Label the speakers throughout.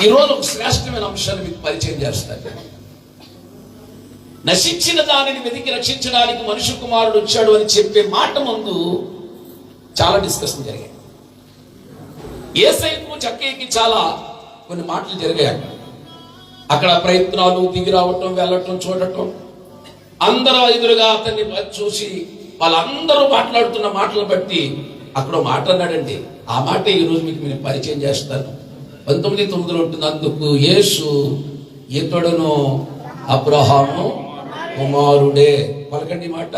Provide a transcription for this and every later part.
Speaker 1: ఈరోజు ఒక శ్రేష్టమైన అంశాన్ని మీకు పరిచయం చేస్తాను. నశించిన దానిని వెతికి రక్షించడానికి మనుష్య కుమారుడు వచ్చాడు అని చెప్పే మాట ముందు చాలా డిస్కషన్ జరిగాయి. యేసయ్యకు జక్కయ్యకి చాలా కొన్ని మాటలు జరిగాయి. అక్కడ ప్రయత్నాలు, దిగి రావటం, వెళ్ళటం, చూడటం, అందరూ ఎదురుగా అతన్ని చూసి వాళ్ళందరూ మాట్లాడుతున్న మాటలు బట్టి అక్కడ మాట్లాడాడండి. ఆ మాట ఈరోజు మీకు నేను పరిచయం చేస్తాను. 19:9 ఉంటుంది. అందుకు యేసు ఇతడును అబ్రహాము కుమారుడే. పలకండి మాట.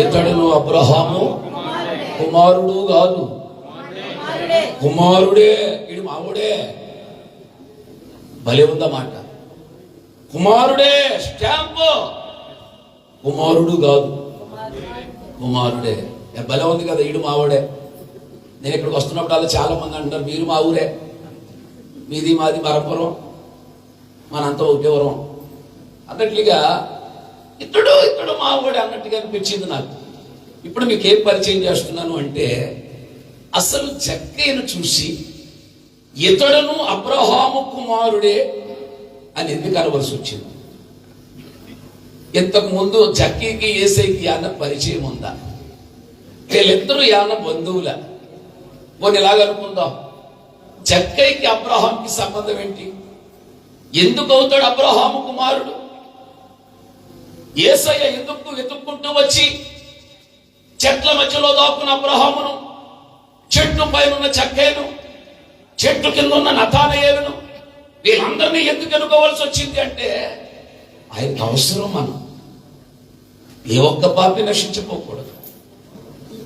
Speaker 1: ఇతడును అబ్రహాము కుమారుడు కాదు, కుమారుడే. ఇది మావుడే. భలే ఉందా మాట. కుమారుడే స్టాంపు. కుమారుడు కాదు, కుమారుడే. భలే ఉంది కదా. ఈడు మావుడే. నేను ఇక్కడికి వస్తున్నప్పుడు అలా చాలా మంది అంటారు, మీరు మా ఊరే, మీది మాది మరపురం, మనంతా ఒకటేవరం అన్నట్లుగా ఇతడు మా ఊడే అన్నట్టుగా అనిపించింది నాకు. ఇప్పుడు మీకు ఏం పరిచయం చేస్తున్నాను అంటే, అసలు జక్కయ్యను చూసి ఇతడును అబ్రహాము కుమారుడే అని ఎందుకు అనవలసి వచ్చింది? ఇంతకు ముందు జక్కయ్యకి యేసయ్యకి ఏమన్నా పరిచయం ఉందా? వీళ్ళిద్దరూ ఏమన్నా బంధువుల? కొన్ని ఇలాగ అనుకుందాం, జక్కయ్యకి అబ్రహాంకి సంబంధం ఏంటి? ఎందుకు అవుతాడు అబ్రహాము కుమారుడు? యేసయ్య ఎందుకు వెతుక్కుంటూ వచ్చి చెట్ల మధ్యలో దాక్కున్న అబ్రహామును, చెట్టు పైన ఉన్న జక్కయ్యను, చెట్టు కింద ఉన్న నతానయేలును, వీళ్ళందరినీ ఎందుకు ఎన్నుకోవాల్సి వచ్చింది అంటే, ఆయనకు అవసరం. మనం ఏ ఒక్క పాపి నశించిపోకూడదు.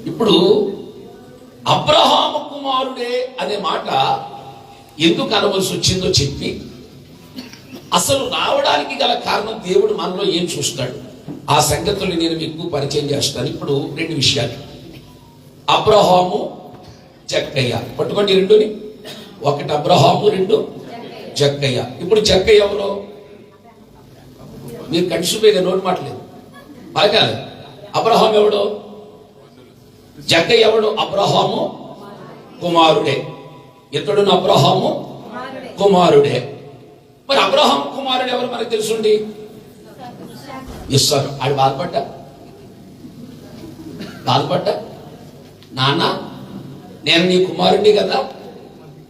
Speaker 1: ఇప్పుడు అబ్రహాము కుమారుడే అనే మాట ఎందుకు అనవలసి వచ్చిందో చెప్పి, అసలు రావడానికి గల కారణం దేవుడు మనలో ఏం చూస్తాడు, ఆ సంగతుల్ని నేను మీకు పరిచయం చేస్తాను. ఇప్పుడు 2 విషయాలు. అబ్రహాము, జక్కయ్య. పట్టుకోండి రెండుని. 1 అబ్రహాము, 2 జక్కయ్య. ఇప్పుడు జక్కయ్య ఎవరో మీరు కనిసిపోయిన నోటి మాటలేదు పలకాలి. అబ్రహాం ఎవడో, జక్కయ్య ఎవడు? అబ్రహాము కుమారుడే. ఇతడును అబ్రహాము కుమారుడే. మరి అబ్రహాం కుమారుడు ఎవరు మనకు తెలుసుండి? ఇస్సాకు. ఆడు బాధపడ్డా నాన్న, నేను నీ కుమారుడిని కదా.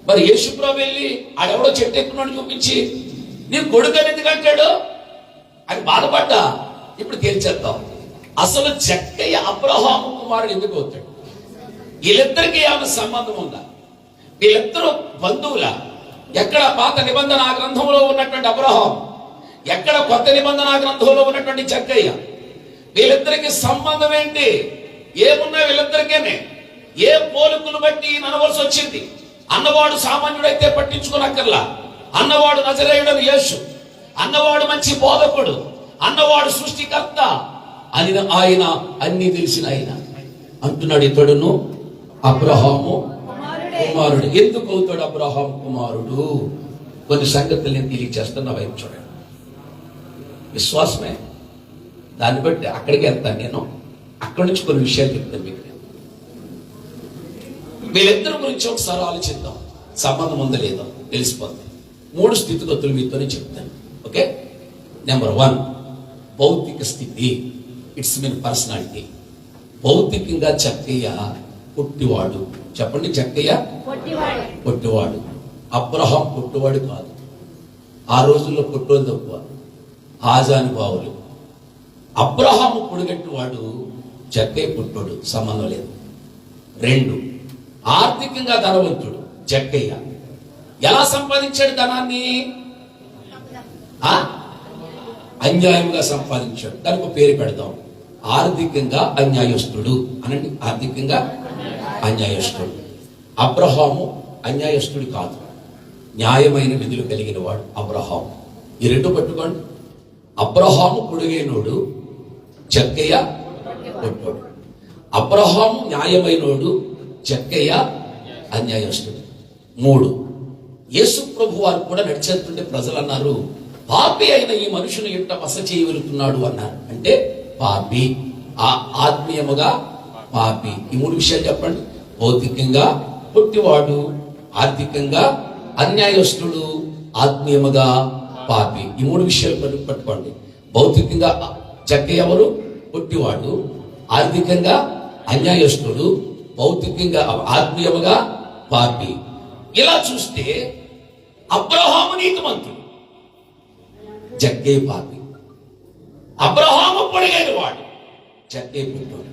Speaker 1: మరి యేసుప్రభు వెళ్ళి ఆడెవడో చెట్టు ఎక్కున్నాడు చూపించి నీ కొడుకు ఎందుకు అంటాడు అని బాధపడ్డా. ఇప్పుడు తేల్చేద్దాం. అసలు జక్కయ్య అబ్రహాము కుమారుడు ఎందుకు అవుతాడు? వీళ్ళిద్దరికీ ఏమైనా సంబంధం ఉందా? వీళ్ళిద్దరూ బంధువుల? ఎక్కడ పాత నిబంధన గ్రంథంలో ఉన్నటువంటి అబ్రహాం, ఎక్కడ కొత్త నిబంధన గ్రంథంలో ఉన్నటువంటి జక్కయ్య? వీళ్ళిద్దరికి సంబంధం ఏంటి? ఏమున్నా వీళ్ళిద్దరికేనే. ఏ పోలికలు బట్టి అనవలసి వచ్చింది? అన్నవాడు సామాన్యుడైతే పట్టించుకోనక్కర్లా. అన్నవాడు నజరేయుడని యేసు, అన్నవాడు మంచి బోధకుడు, అన్నవాడు సృష్టికర్త అని ఆయన అన్ని తెలిసిన ఆయన అంటున్నాడు, ఇతడును అబ్రహాము కుమారుడు. ఎందుకు అవుతాడు అబ్రహాం కుమారుడు? కొన్ని సంగతులు నేను తెలియచేస్తున్నా, వైపు చూడండి. విశ్వాసమే. దాన్ని బట్టి అక్కడికి వెళ్తాను నేను. అక్కడి నుంచి కొన్ని విషయాలు చెప్తాను మీకు. వీళ్ళిద్దరి గురించి ఒకసారి ఆలోచిద్దాం. సంబంధం ఉందో లేదో తెలిసిపోతుంది. 3 స్థితిగతులు మీతోనే చెప్తాను. ఓకే. నెంబర్ 1, భౌతిక స్థితి. It's mean personality. భౌతికంగా జక్కయ్య పొట్టివాడు. చెప్పండి, జక్కయ్య పొట్టివాడు. అబ్రహాం పొట్టివాడు కాదు. ఆ రోజుల్లో పొట్టోలు తక్కువ, ఆజాని బావులు. అబ్రహాము పొడిగట్టివాడు, జక్కయ్య పుట్టోడు. సంబంధం లేదు. 2, ఆర్థికంగా ధనవంతుడు జక్కయ్య. ఎలా సంపాదించాడు ధనాన్ని? అన్యాయంగా సంపాదించాడు. దానికి ఒక పేరు పెడదాం, ఆర్థికంగా అన్యాయస్తుడు అనండి. ఆర్థికంగా అన్యాయస్తుడు. అబ్రహాము అన్యాయస్తుడు కాదు, న్యాయమైన విధులు కలిగిన వాడు అబ్రహాం. ఈ 2 పట్టుకోండి. అబ్రహాము పొడుగైనోడు, జక్కయ్య పొట్టోడు. అబ్రహాము న్యాయమైనోడు, జక్కయ్య అన్యాయస్తుడు. 3, యేసు ప్రభు వారు కూడా నడిచేస్తుంటే ప్రజలు అన్నారు, పాపి అయిన ఈ మనుషుని ఎంత బస చేయగలుగుతున్నాడు అన్నారు. అంటే పాపి, ఆత్మీయముగా పాపి. ఈ 3 విషయాలు చెప్పండి. భౌతికంగా పుట్టివాడు, ఆర్థికంగా అన్యాయస్తుడు, ఆత్మీయముగా పాపి. ఈ మూడు విషయాలు పట్టుకోండి. భౌతికంగా జక్క ఎవరు? పొట్టివాడు. ఆర్థికంగా అన్యాయస్తుడు, భౌతికంగా ఆత్మీయముగా పాపి. ఇలా చూస్తే అబ్రహాము నీతిమంతుడు, జక్కే పాపి. అబ్రహాము పొడిగైన వాడు, జక్కే పుట్టాడు.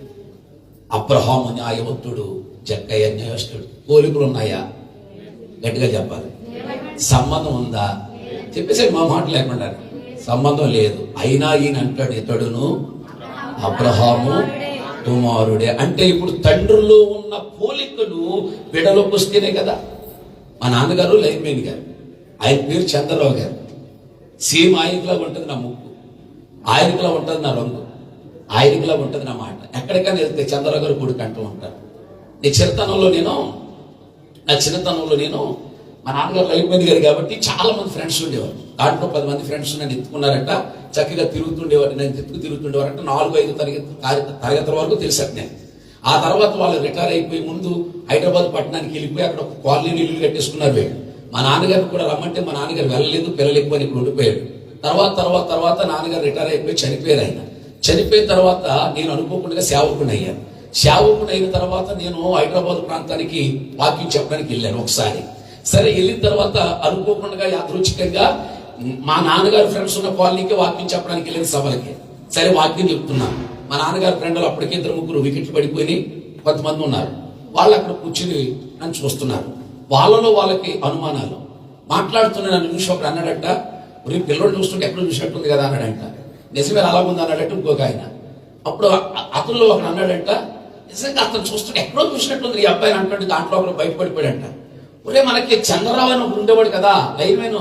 Speaker 1: అబ్రహాము న్యాయవంతుడు, జక్కయ్య అన్యాయస్తుడు. పోలికలు ఉన్నాయా? గట్టిగా చెప్పాలి. సంబంధం ఉందా? చెప్పేసి మా మాట లేకుండా సంబంధం లేదు. అయినా ఈయన అంటాడు, ఇతడును అబ్రహాము కుమారుడే. అంటే ఇప్పుడు తండ్రుల్లో ఉన్న పోలికలు బిడ్డలోకి వస్తేనే కదా. మా నాన్నగారు లైన్మెన్ గారు, ఆయన పేరు చంద్రరావు గారు. సేమ్ ఆయనకులా ఉంటుంది నా ముక్కు, ఆయనకులా ఉంటుంది నా రంగు, ఆయనకులా ఉంటుంది నా మాట. ఎక్కడికైనా వెళ్తే చంద్రరావు గారు కొడుకు అంటూ ఉంటారు. నా చిన్నతనంలో నేను మా నాన్నగారు లైన్మెన్ గారు కాబట్టి చాలా మంది ఫ్రెండ్స్ ఉండేవారు. దాంట్లో 10 మంది ఫ్రెండ్స్ నన్ను ఎత్తుకున్నారంట. చక్కగా తిరుగుతుండేవారు, నేను తిరుగుతుండేవారంట. 4-5 తరగతి వరకు తెలిసాను నేను. ఆ తర్వాత వాళ్ళు రిటైర్ అయిపోయి ముందు హైదరాబాద్ పట్టణానికి వెళ్ళిపోయి అక్కడ ఒక కాలనీ ఇల్లు కట్టేసుకున్నారు వీళ్ళు. మా నాన్నగారిని కూడా రమ్మంటే మా నాన్నగారు వెళ్ళలేదు, పిల్లలు ఎక్కువ ఇక్కడ ఉండిపోయాడు. తర్వాత నాన్నగారు రిటైర్ అయిపోయి చనిపోయారు. ఆయన చనిపోయిన తర్వాత నేను అనుకోకుండా సేవకుని అయ్యాను. సేవకుని అయిన తర్వాత నేను హైదరాబాద్ ప్రాంతానికి వాక్యం చెప్పడానికి వెళ్ళాను ఒకసారి. సరే, వెళ్ళిన తర్వాత అనుకోకుండా యాదృచ్ఛికంగా మా నాన్నగారు ఫ్రెండ్స్ ఉన్న కాలనీకి వాక్యం చెప్పడానికి వెళ్ళిన సభలకి. సరే, వాక్యం చెప్తున్నాను. మా నాన్నగారి ఫ్రెండ్లు అప్పటికే 2-3 వికెట్లు పడిపోయి కొంతమంది ఉన్నారు. వాళ్ళు అక్కడ కూర్చుని నన్ను చూస్తున్నారు. వాళ్ళకి అనుమానాలు. మాట్లాడుతున్న నన్ను చూసి ఒకడు అన్నాడట, రేపు పిల్లడు చూస్తుంటే ఎక్కడో చూసినట్టుంది కదా అన్నాడంట. నిజమే అలాగుంది అన్నాడట ఇంకొక ఆయన. అప్పుడు అతనిలో ఒకడు అన్నాడంట, నిజంగా అతను చూస్తుంటే ఎక్కడో చూసినట్టుంది ఈ అబ్బాయిని అంటుంటే దాంట్లో ఒకడు బయటపడిపోయాడంట. ఒరే, మనకి చంద్రరావు అని ఒకడు ఉండేవాడు కదా లైన్మెన్,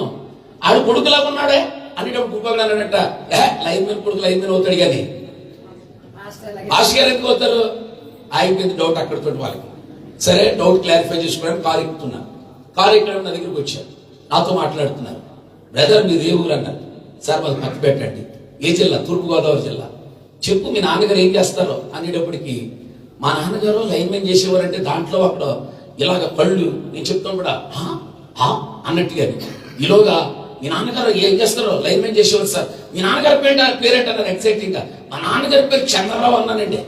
Speaker 1: ఆడు కొడుకులాగా ఉన్నాడే అనేటప్పుడు ఇంకొకడు అన్నాడంట, లైన్మెన్ కొడుకు లైన్మెన్ అవుతాడు కానీ ఆశగారు ఎందుకు అవుతారు? అయిపోయింది డౌట్ అక్కడితో వాళ్ళకి. సరే, డౌట్ క్లారిఫై చేసుకోవడానికి కారు ఎక్కుతున్నారు. కారు ఎక్కడ నా దగ్గరికి వచ్చారు, నాతో మాట్లాడుతున్నారు. బ్రదర్, మీరు ఏ ఊరు అన్నారు. సార్, మాది పత్తిపెట్టండి. ఏ జిల్లా? తూర్పుగోదావరి జిల్లా. చెప్పు, మీ నాన్నగారు ఏం చేస్తారో అనేటప్పటికి మా నాన్నగారు లైన్మెన్ చేసేవారంటే దాంట్లో అక్కడ ఇలాగ కళ్ళు నేను చెప్తాను కూడా అన్నట్టుగా. ఈలోగా మీ నాన్నగారు ఏం చేస్తారో లైన్మెన్ చేసేవారు సార్. మీ నాన్నగారి పేరేంటన్నారు ఎక్సైటింగ్ గా. మా నాన్నగారి పేరు చంద్రరావు అన్నానండి.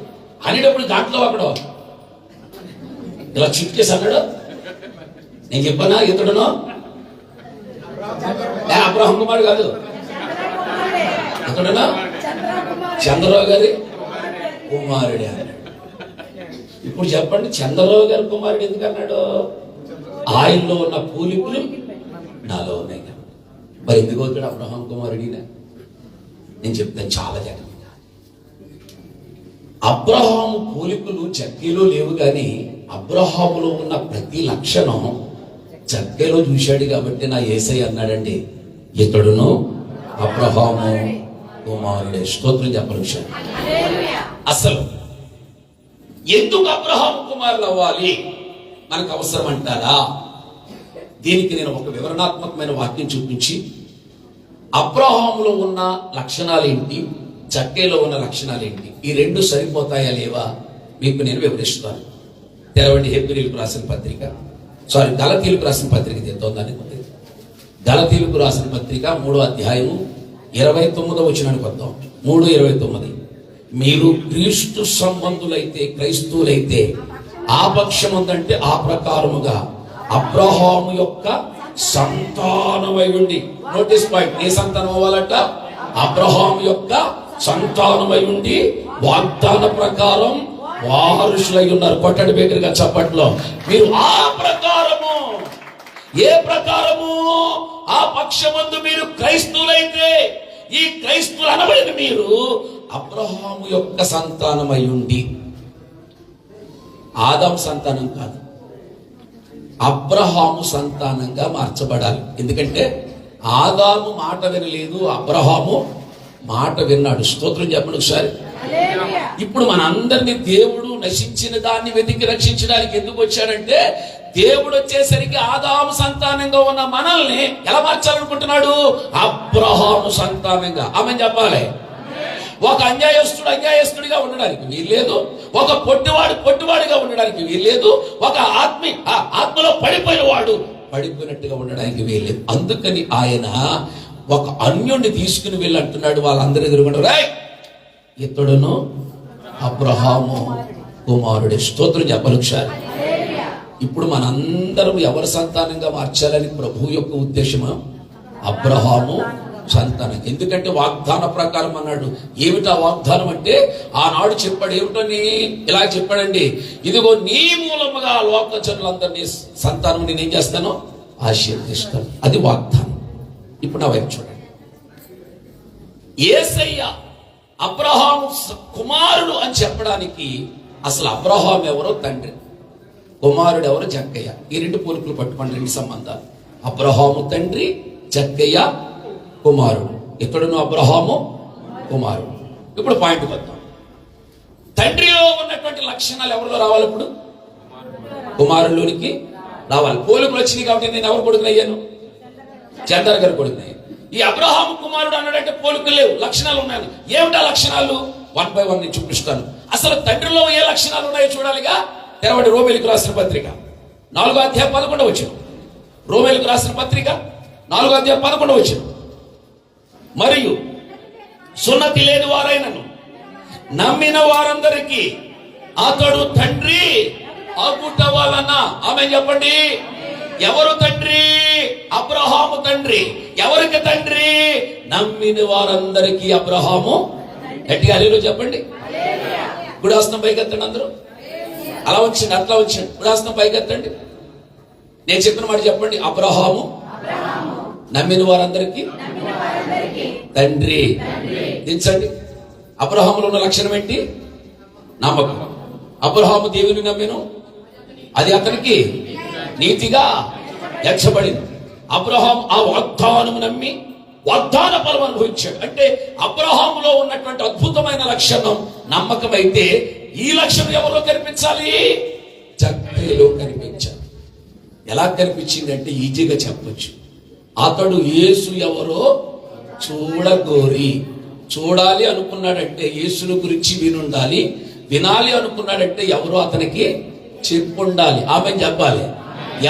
Speaker 1: అనేటప్పుడు దాంట్లో అక్కడ ఇలా చిట్కేసి అన్నాడు. నేను చెప్పానా ఇతడును అబ్రహాం కుమారుడు కాదు, ఇతడును చంద్రరావు గారి కుమారుడే అన్నాడు. ఇప్పుడు చెప్పండి, చంద్రరావు గారి కుమారుడు ఎందుకు అన్నాడు? ఆయనలో ఉన్న పోలికలు నాలో ఉన్నాయి. మరి ఎందుకు అవుతాడు అబ్రహాం కుమారుడినా? నేను చెప్తాను చాలా జాగ్రత్తగా. అబ్రహాము పోలికలు జక్కేలో లేవు, కానీ అబ్రహాములో ఉన్న ప్రతి లక్షణం జక్కేలో చూశాడు. కాబట్టి నా యేసయ్య అన్నాడండి, ఇతడును అబ్రహాము కుమారుడే. స్తోత్రం చెప్పాలి. అసలు ఎందుకు అబ్రహాము కుమారులు అవ్వాలి మనకు అవసరం అంటారా? దీనికి నేను ఒక వివరణాత్మకమైన వాక్యం చూపించి అబ్రహాములో ఉన్న లక్షణాలేంటి, జక్కేలో ఉన్న లక్షణాలేంటి, ఈ రెండు సరిపోతాయా లేవా మీకు నేను వివరిస్తాను. తెరవండి హెబ్రీయులకు రాసిన పత్రిక, గలతీయులకు రాసిన పత్రిక తెద్దాం. గలతీయులకు రాసిన పత్రిక 3వ అధ్యాయము 29వ వచనానికి వద్దాం. 3:29. మీరు క్రీస్తు సంబంధులైతే, క్రైస్తవులైతే ఆ పక్షం ఉందంటే ఆ ప్రకారముగా అబ్రహాము యొక్క సంతానమై ఉండి. నోటీస్ పాయింట్, నీ సంతానం అవ్వాలంట అబ్రహాము యొక్క సంతానమై ఉండి వాగ్దాన ప్రకారం వారసులై ఉన్నారు. కొట్టడి బేకరిగా చప్పట్లో. మీరు ఆ ప్రకారము, ఏ ప్రకారము? ఆ పక్షమందు మీరు క్రైస్తవులైతే, ఈ క్రైస్తవులు అనబడిన మీరు అబ్రహాము యొక్క సంతానమై ఉండి, ఆదాము సంతానం కాదు, అబ్రహాము సంతానంగా మార్చబడాలి. ఎందుకంటే ఆదాము మాట వినలేదు, అబ్రహాము మాట విన్నాడు. స్తోత్రం చెప్పండి ఒకసారి. ఇప్పుడు మనందరినీ దేవుడు నశించిన దాన్ని వెతికి రక్షించడానికి ఎందుకు వచ్చాడంటే, దేవుడు వచ్చేసరికి ఆదాము సంతానంగా ఉన్న మనల్ని ఎలా మార్చాలనుకుంటున్నాడు? అబ్రహాము సంతానంగా. ఆమె చెప్పాలి. ఒక అన్యాయస్తుడిగా ఉండడానికి వీల్లేదు, ఒక పొట్టివాడిగా ఉండడానికి వీల్లేదు, ఒక ఆత్మలో పడిపోయిన వాడు పడిపోయినట్టుగా ఉండడానికి వీలేదు. అందుకని ఆయన ఒక అన్యుణ్ణి తీసుకుని వెళ్ళి అంటున్నాడు వాళ్ళందరి ఎదురుగుండా, రేయ్ ఇతడును అబ్రహాము కుమారుడే. స్తోత్రం చెప్పాలి ఒకసారి. ఇప్పుడు మనందరం ఎవరి సంతానంగా మార్చాలని ప్రభు యొక్క ఉద్దేశమా? అబ్రహాము సంతానం. ఎందుకంటే వాగ్దాన ప్రకారం అన్నాడు. ఏమిటా వాగ్దానం అంటే ఆనాడు చెప్పాడు. ఏమిటని ఇలా చెప్పాడండి, ఇదిగో నీ మూలముగా లోక జనులందరినీ సంతానం నేనేం చేస్తాను, ఆశీర్వదిస్తాను. అది వాగ్దానం. ఇప్పుడు నా వైపు చూడండి. యేసయ్య అబ్రహాము కుమారుడు అని చెప్పడానికి అసలు అబ్రహాం ఎవరో తండ్రి, కుమారుడు ఎవరో జక్కయ్య. ఈ రెండు పోలికలు పట్టుకోండి, రెండు సంబంధాలు. అబ్రహాము తండ్రి, జక్కయ్య కుమారుడు. ఇతడును అబ్రహాము కుమారుడు. ఇప్పుడు పాయింట్కి వద్దాం. తండ్రిలో ఉన్నటువంటి లక్షణాలు ఎవరిలో రావాలి? ఇప్పుడు కుమారులోనికి రావాలి. పోలికలు వచ్చినాయి కాబట్టి నేను ఎవరు కొడుకునయ్యాను? చందర్ గారు కొడుకునయ్యాను. ఈ అబ్రహాము కుమారుడు అన్నాడంటే పోలికలు లేవు, లక్షణాలు ఉన్నాయి. ఏమిటా లక్షణాలు? 1 by 1 నేను చూపిస్తాను. అసలు తండ్రిలో ఏ లక్షణాలు ఉన్నాయో చూడాలిగా. తెరవడి రోమేలుకు రాసిన పత్రిక 4వ అధ్యాయం 11వ వచనం. రోమేలుకు రాసిన పత్రిక 4వ అధ్యాయం 11వ వచనం. మరియు సున్నతి లేని వారైనను నమ్మిన వారందరికీ అతడు తండ్రి అగుట వలన. ఆమె చెప్పండి, ఎవరు తండ్రి? అబ్రహాము తండ్రి. ఎవరికి తండ్రి? నమ్మిన వారందరికీ అబ్రహాము. గట్టిగా హల్లెలూయా చెప్పండి. గుడాస్తం పైకెత్తండి అందరూ. అలా వచ్చింది, అట్లా వచ్చింది. గుడాస్తం పైకెత్తండి. నేను చెప్పిన మాట చెప్పండి. అబ్రహాము నమ్మిన వారందరికీ తండ్రి. దించండి. అబ్రహాములో ఉన్న లక్షణం ఏంటి? నమ్మకం. అబ్రహాము దేవుని నమ్మెను, అది అతనికి నీతిగా ఎంచబడింది. అబ్రహాం ఆ వాగ్దానము నమ్మి వాగ్దాన ఫలం అనుభవించాడు. అంటే అబ్రహాములో ఉన్నటువంటి అద్భుతమైన లక్షణం నమ్మకం. అయితే ఈ లక్షణం ఎవరో కనిపించాలి? జక్కయ్యలో కనిపించాలి. ఎలా కనిపించింది అంటే ఈజీగా చెప్పొచ్చు. అతడు యేసు ఎవరో చూడగోరి. చూడాలి అనుకున్నాడంటే యేసును గురించి వినుండాలి. వినాలి అనుకున్నాడంటే ఎవరో అతనికి చెప్పుండాలి. ఆమె చెప్పాలి.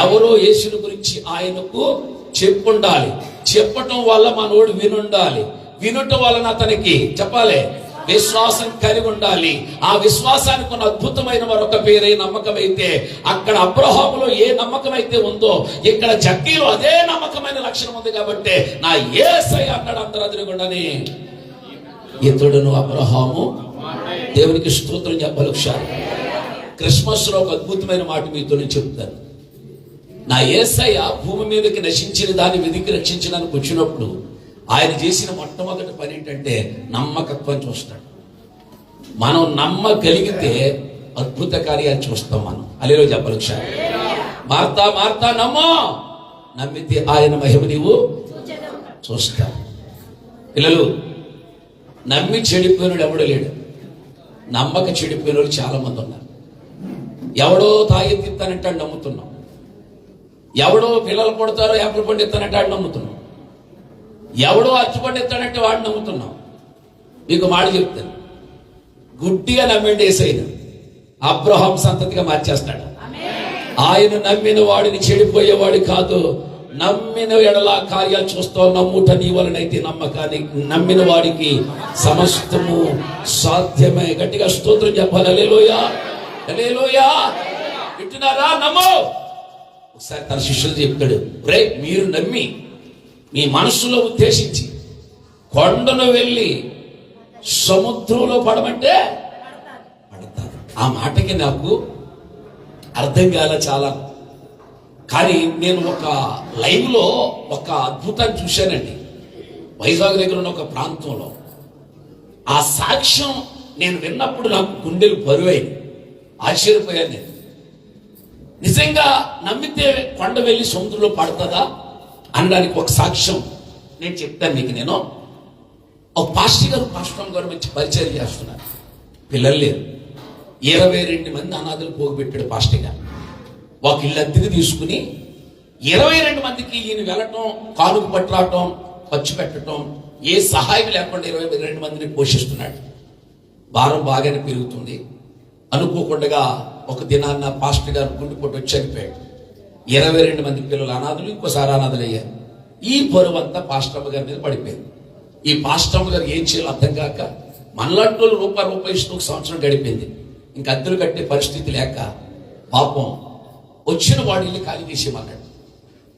Speaker 1: ఎవరో యేసును గురించి ఆయనకు చెప్పుండాలి. చెప్పటం వల్ల మనోడు వినుండాలి. వినటం వలన అతనికి చెప్పాలి, విశ్వాసం కలిగి ఉండాలి. ఆ విశ్వాసానికి ఉన్న అద్భుతమైన మరొక పేరే నమ్మకం. అయితే అక్కడ అబ్రహాములో ఏ నమ్మకం అయితే ఉందో ఇక్కడ జక్కీలో అదే నమ్మకమైన లక్షణం ఉంది. కాబట్టి నా యేసయ్య అన్నాడు అందరూ అదిరిగుండని, ఇతడును అబ్రహాము. దేవునికి స్తోత్రం చెప్పాలి ఒకసారి. క్రిస్మస్ లో ఒక అద్భుతమైన మాట మీతో నేను చెప్తాను. నా యేసయ్య భూమి మీదకి నశించిన దాన్ని వెతికి రక్షించడానికి వచ్చినప్పుడు ఆయన చేసిన మొట్టమొదటి పని ఏంటంటే నమ్మకత్వం చూస్తాడు. మనం నమ్మగలిగితే అద్భుత కార్యాలు చూస్తాం. మనం అలేలో చెప్పాలి ఒకసారి. మార్తా మార్తా నమ్మో, నమ్మితే ఆయన మహిమ నీవు చూస్తావు. పిల్లలు, నమ్మి చెడిపోయినాడు ఎవడో లేడు. నమ్మక చెడిపోయిన వాళ్ళు చాలా మంది ఉన్నారు. ఎవడో తాగెత్తిస్తానంటే ఆడు నమ్ముతున్నాం. ఎవడో పిల్లలు కొడతారో యాపిల్ పండు ఎత్తానంటే ఆడు నమ్ముతున్నాం. ఎవడో అరటిపండు ఎత్తాడంటే వాడు నమ్ముతున్నాం. మీకు మాట చెప్తాను, గుడ్డిగా నమ్మండి యేసయ్యను, అబ్రహాం సంతతిగా మార్చేస్తాడు. ఆయన నమ్మిన వాడిని చెడిపోయేవాడు కాదు. నమ్మిన ఎడల కార్యాలు చూస్తావు. నమ్ముట నీ వలనైతే నమ్మకాన్ని నమ్మిన వాడికి సమస్తము సాధ్యమే. గట్టిగా స్తోత్రం చెప్పాలి. హల్లెలూయా, హల్లెలూయా. వింటున్నారా? నమ్మో. ఒకసారి తన శిష్యులు చెప్తాడు, రే మీరు నమ్మి మీ మనస్సులో ఉద్దేశించి కొండను వెళ్ళి సముద్రంలో పడమంటే పడతారు. ఆ మాటకి నాకు అర్థం కాల చాలా. కానీ నేను ఒక లైవ్ లో ఒక అద్భుతాన్ని చూశానండి. వైజాగ్ దగ్గర ఉన్న ఒక ప్రాంతంలో ఆ సాక్ష్యం నేను విన్నప్పుడు నాకు గుండెలు బరువైంది. ఆశ్చర్యపోయాను నేను. నిజంగా నమ్మితే కొండ వెళ్ళి సముద్రంలో పడుతుందా అనడానికి ఒక సాక్ష్యం నేను చెప్తాను మీకు. నేను ఒక పాస్టర్ గారు మంచి పరిచయం చేస్తున్నారు. పిల్లలు లేరు. 22 మంది అనాథులు పోగుపెట్టాడు పాస్టర్ గారు. ఒక ఇల్లు అద్దెకి తీసుకుని 22 మందికి ఈయన వెళ్ళటం, కాలుకు పట్టురావటం, ఖర్చు పెట్టడం, ఏ సహాయం లేకుండా 22 మందిని పోషిస్తున్నాడు. భారం బాగానే పెరుగుతుంది. అనుకోకుండా ఒక దినాన్న పాస్టర్ గారు గుండెపోటు వచ్చి చనిపోయాడు. 22 మంది పిల్లలు అనాథులు, ఇంకోసారి అనాథులు అయ్యారు. ఈ బరువు అంతా పాస్టమ్మ గారి మీద పడిపోయింది. ఈ పాస్టమ్మ గారు ఏం చేయాలో అర్థం కాక మనలాంటి వాళ్ళు రూపాయి ఇస్తూ 1 సంవత్సరం గడిపింది. ఇంక అద్దెలు కట్టే పరిస్థితి లేక పాపం వచ్చిన వాడు ఇల్లు ఖాళీ చేసేమన్నాడు.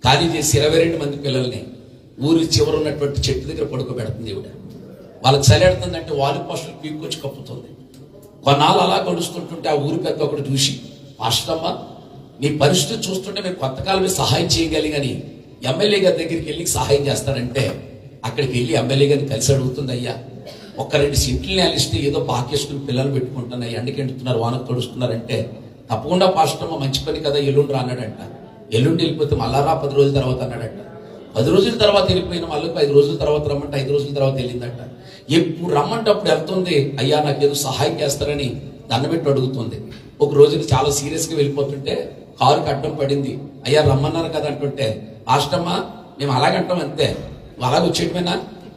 Speaker 1: ఖాళీ చేసి 22 మంది పిల్లల్ని ఊరి చివర ఉన్నటువంటి చెట్టు దగ్గర పడుకోబెడుతుంది ఈవిడ. వాళ్ళకి చలిడుతుందంటే వారి పోస్టులు పీక్కొచ్చి కప్పుతుంది. కొన్నాళ్ళు అలా గడుస్తుంటుంటే ఆ ఊరి పెద్ద ఒకటి చూసి, పాస్టమ్మ నీ పరిస్థితి చూస్తుంటే మేము కొంతకాలమే సహాయం చేయగలిగాని ఎమ్మెల్యే గారి దగ్గరికి వెళ్ళి సహాయం చేస్తానంటే అక్కడికి వెళ్ళి ఎమ్మెల్యే గారిని కలిసి అడుగుతుంది, అయ్యా 1-2 సెంట్లు నేల ఇస్తే ఏదో పాకేసుకుని పిల్లలు పెట్టుకుంటున్నాయి, ఎండకి ఎండుతున్నారు, వానకు తడుస్తున్నారంటే తప్పకుండా పాస్టమ్మ మంచి పని కదా ఎల్లుండి రా అన్నాడంట. ఎల్లుండి వెళ్ళిపోతే మళ్ళా 10 రోజుల తర్వాత అన్నాడంట. 10 రోజుల తర్వాత వెళ్ళిపోయిన మళ్ళీ 5 రోజుల తర్వాత రమ్మంటే 5 రోజుల తర్వాత వెళ్ళిందంట. ఎప్పుడు రమ్మంటే అప్పుడు వెళ్తుంది, అయ్యా నాకు ఏదో సహాయం చేస్తారని దండం పెట్టి అడుగుతుంది. ఒక రోజుకి చాలా సీరియస్గా వెళ్ళిపోతుంటే కారుకి అడ్డం పడింది. అయ్యా రమ్మన్నారు కదా అంటుంటే, పాస్టమ్మ మేము అలాగంటాం అంతే, అలాగ వచ్చేటమేనా,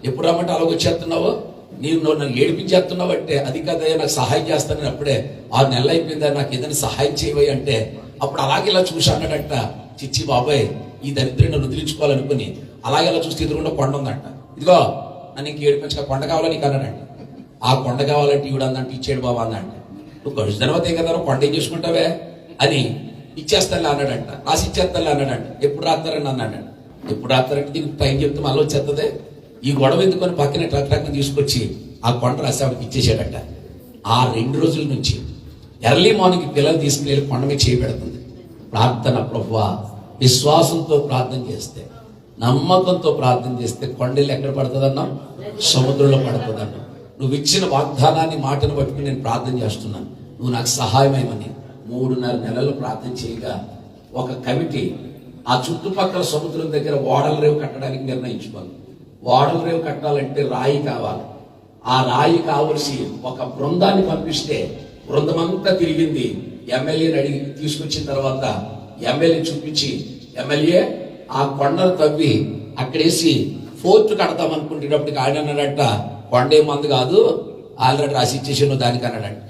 Speaker 1: ఎప్పుడు రమ్మంటే అలాగ వచ్చేస్తున్నావు, నువ్వు నన్ను ఏడిపించేస్తున్నావు అంటే, అది కదయ్యా నాకు సహాయం చేస్తానని అప్పుడే 6 నెలలు అయిపోయిందా, నాకు ఏదైనా సహాయం చేయవై అంటే అప్పుడు అలాగే ఇలా చూసి అన్నాడంట, చిచ్చి బాబాయ్ ఈ దరిద్రాన్ని వదిలించుకోవాలనుకుని అలాగే ఇలా చూస్తే ఎదురుకుండా కొండ ఉందంట. ఇదిగో నన్ను ఇంక ఏడిపించక కొండ కావాలని నీకు అన్నాడంట. ఆ కొండ కావాలంటే ఈవిడ అందంటే ఇచ్చేడు బాబా అన్నంట. నువ్వు గడుచు తర్వాత ఏం కదా కొండ ఏం చేసుకుంటావే అని ఇచ్చేస్తానులే అన్నాడంట. రాసి ఇచ్చేస్తానులే అన్నాడంట. ఎప్పుడు రాస్తారని అన్నాడంట. ఎప్పుడు రాస్తారంటే దీనికి టైం చెప్తే మళ్ళీ వచ్చేస్తుంది. ఈ గొడవ ఎందుకొని పక్కనే ట్రక్ తీసుకొచ్చి ఆ కొండ రాసి ఆవిడకి ఇచ్చేసాడట. ఆ 2 రోజుల నుంచి ఎర్లీ మార్నింగ్ పిల్లలు తీసుకుని కొండ మీద చేయబెడుతుంది. ప్రార్థన, ప్రభువా విశ్వాసంతో ప్రార్థన చేస్తే, నమ్మకంతో ప్రార్థన చేస్తే కొండలు ఎక్కడ పడుతుందన్నా, సముద్రంలో పడుతుందన్నా. నువ్వు ఇచ్చిన వాగ్దానాన్ని మాటను పట్టుకుని నేను ప్రార్థన చేస్తున్నాను, నువ్వు నాకు సహాయమని 3.5 నెలలు ప్రార్థన చేయగా ఒక కమిటీ ఆ చుట్టుపక్కల సముద్రం దగ్గర ఓడల రేవు కట్టడానికి నిర్ణయించుకోవాలి. ఓడల రేవు కట్టాలంటే రాయి కావాలి. ఆ రాయి కావలసి ఒక బృందాన్ని పంపిస్తే బృందం అంతా తిరిగింది. ఎమ్మెల్యేని అడిగి తీసుకొచ్చిన తర్వాత ఎమ్మెల్యే చూపించి, ఎమ్మెల్యే ఆ కొండను తవ్వి అక్కడేసి ఫోర్ట్ కడతాం అనుకుంటున్నప్పటికి ఆయన అన్నాడంట, కొండ ఏమంది కాదు ఆల్రెడీ రాసి ఇచ్చేసాను దానికి అన్నాడంట.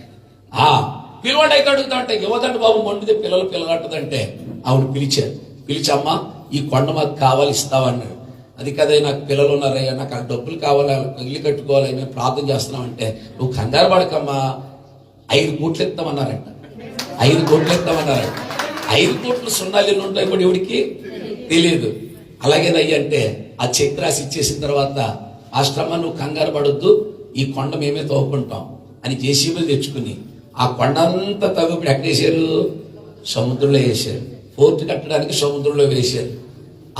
Speaker 1: పిలవండి అయితే అడుగుతా అంటే, యువతండి బాబు మొండితే పిల్లలు అంటదంటే ఆవిడ పిలిచమ్మా ఈ కొండ మాకు కావాలి ఇస్తావన్నాడు. అది కదా నాకు పిల్లలు ఉన్నారయ్యా, నాకు ఆ డబ్బులు కావాలి, ఇల్లు కట్టుకోవాలి, మేము ప్రార్థన చేస్తున్నామంటే, నువ్వు కంగారు పడకమ్మా 5 కోట్లు ఇస్తామన్నారంట. 5 కోట్లు ఇస్తామన్నారంట. 5 కోట్లు సున్నాలు ఎన్ని ఉంటాయి కూడా ఎవడికి తెలియదు. అలాగేనయ్య అంటే ఆ చెక్ రాసి ఇచ్చేసిన తర్వాత, ఆశ్రమ నువ్వు కంగారు పడొద్దు, ఈ కొండ మేమే తవ్వుకుంటాం అని జేసీబీలు తెచ్చుకుని ఆ కొండ అంతా తవ్వి ఇప్పుడు ఎక్కడ వేసారు, సముద్రంలో వేసారు. ఫోర్ట్ కట్టడానికి సముద్రంలో వేశారు.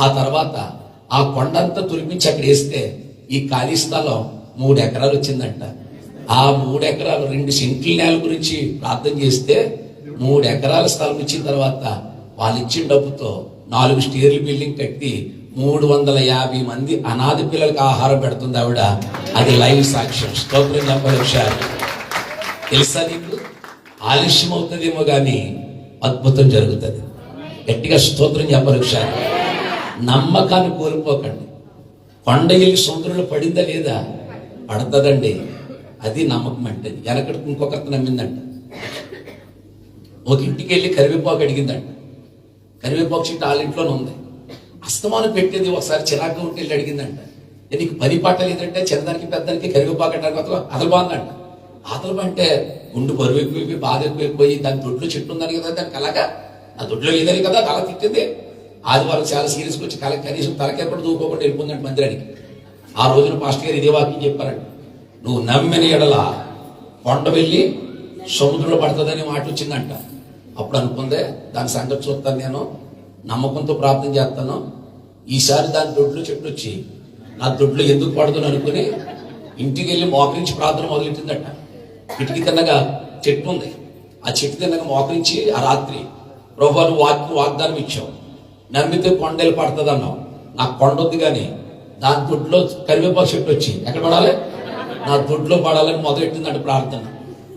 Speaker 1: ఆ తర్వాత ఆ కొండ అంతా తురిపించి అక్కడ వేస్తే ఈ ఖాళీ స్థలం 3 ఎకరాలు వచ్చిందంట. ఆ 3 ఎకరాలు 2 సెంట్ల నేల గురించి ప్రార్థన చేస్తే 3 ఎకరాల స్థలం ఇచ్చిన తర్వాత వాళ్ళు ఇచ్చిన డబ్బుతో 4 స్టేర్ల బిల్డింగ్ కట్టి 350 మంది అనాథ పిల్లలకు ఆహారం పెడుతుంది ఆవిడ. అది లైవ్ సాక్ష్యం. స్తోత్రం చెప్పాలి. తెలుసా నీకు? ఆలస్యం అవుతుందేమో కానీ అద్భుతం జరుగుతుంది. గట్టిగా స్తోత్రం చెప్పాలి. నమ్మకాన్ని కోల్పోకండి. కొండ వెళ్ళి సముద్రంలో పడిందా లేదా? పడుతుందండి. అది నమ్మకం అంటే. వెనకడికి ఇంకొకరితో నమ్మిందంట. ఒక ఇంటికి వెళ్ళి కరివేపాకు అడిగిందంట. కరివేపాకు చెట్టు వాళ్ళ ఇంట్లోనే ఉంది. అస్తమానం పెట్టేది. ఒకసారి చిరాకు ఉంటే వెళ్ళి అడిగిందంట, నీకు పని పాట లేదంటే చిన్నదానికి పెద్దానికి కరివేపాకు అంటారు అతలు బాగుందంట. అతలు అంటే గుండు బరువు ఎక్కువైపోయి బాధ ఎక్కువైపోయి దాని దొడ్లో చెట్టు ఉందని కదా, దానికి అలాగా నా దొడ్లో లేదని కదా తల తిట్టింది. ఆదివారం చాలా సీరియస్గా వచ్చి కనీసం తలకెప్పుడు దూకోకుండా వెళ్ళిపోయిందంట మందిరానికి. ఆ రోజున పాస్టర్ గారు ఇదే వాక్యం చెప్పారంట, నువ్వు నమ్మిన ఎడల కొండ వెళ్ళి సముద్రంలో పడుతుందని మాట వచ్చిందంట. అప్పుడు అనుకుందే దాని సంగతి చూస్తాను, నేను నమ్మకంతో ప్రార్థన చేస్తాను, ఈసారి దాని దొడ్లో చెట్టు వచ్చి నా దొడ్లో ఎందుకు పడదని అనుకుని ఇంటికి వెళ్ళి మోకరించి ప్రార్థన మొదలెట్టిందట. కిటికీ తిన్నగా చెట్టు ఉంది. ఆ చెట్టు తిన్నగా మోకరించి ఆ రాత్రి, ప్రభువా నువ్వు వాగ్దానం ఇచ్చావు, నమ్మితే కొండలు పడుతుంది అన్నావు, నాకు కొండ ఉంది కానీ దాని దొడ్లో కరివేపాకు చెట్టు వచ్చి ఎక్కడ పడాలి, నా దొడ్లో పడాలని మొదలెట్టిందంట ప్రార్థన.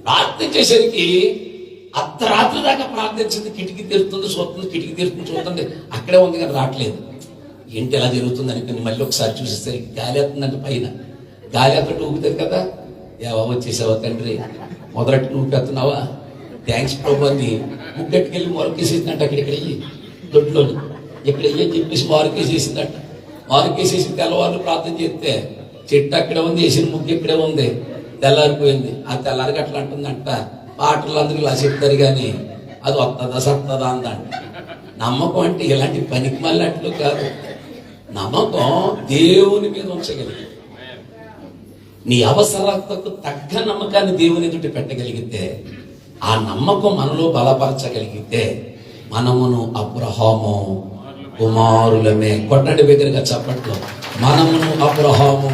Speaker 1: ప్రార్థించేసరికి అర్ధరాత్రి దాకా ప్రార్థించింది. కిటికీ తెరుతుంది చూస్తుంది, కిటికీ తెరుతుంది చూస్తుంది, అక్కడే ఉంది కానీ రావట్లేదు. ఏంటి ఎలా జరుగుతుంది అనుకుని మళ్ళీ ఒకసారి చూసేసరికి గాలి వస్తుందంటే పైన. గాలి అక్కడ ఊపుతుంది కదా, ఏవా వచ్చేసావా తండ్రి, మొదలెట్టు ఊపెత్తున్నావా, థ్యాంక్స్ ప్రభు అని ముగ్గట్టుకెళ్ళి మొరకేసేసిందంట. అక్కడికి వెళ్ళి దొడ్లోని. ఇక్కడ ఏం చెప్పేసి మారుకేసేసిందట. మారుకేసేసి తెల్లవారు ప్రార్థన చేస్తే చెట్టు అక్కడే ఉంది, వేసిన ముగ్గు ఇక్కడే ఉంది, తెల్లారిపోయింది. ఆ తెల్లారికి అట్లా అంటుందంట. పాటలు అందరూ ఇలా చెప్తారు కానీ అది వస్తుందా సత్తదా అందంట. నమ్మకం అంటే ఇలాంటి పనికి మళ్ళట్లు కాదు. నమ్మకం దేవుని మీద ఉంచగలిగి, నీ అవసరతకు తగ్గ నమ్మకాన్ని దేవుని ఎదుటి పెట్టగలిగితే, ఆ నమ్మకం మనలో బలపరచగలిగితే మనమును అబ్రహాము కుమారులమే. కొట్టండి బిగ్గరగా చప్పట్లో. మనమును అబ్రహాము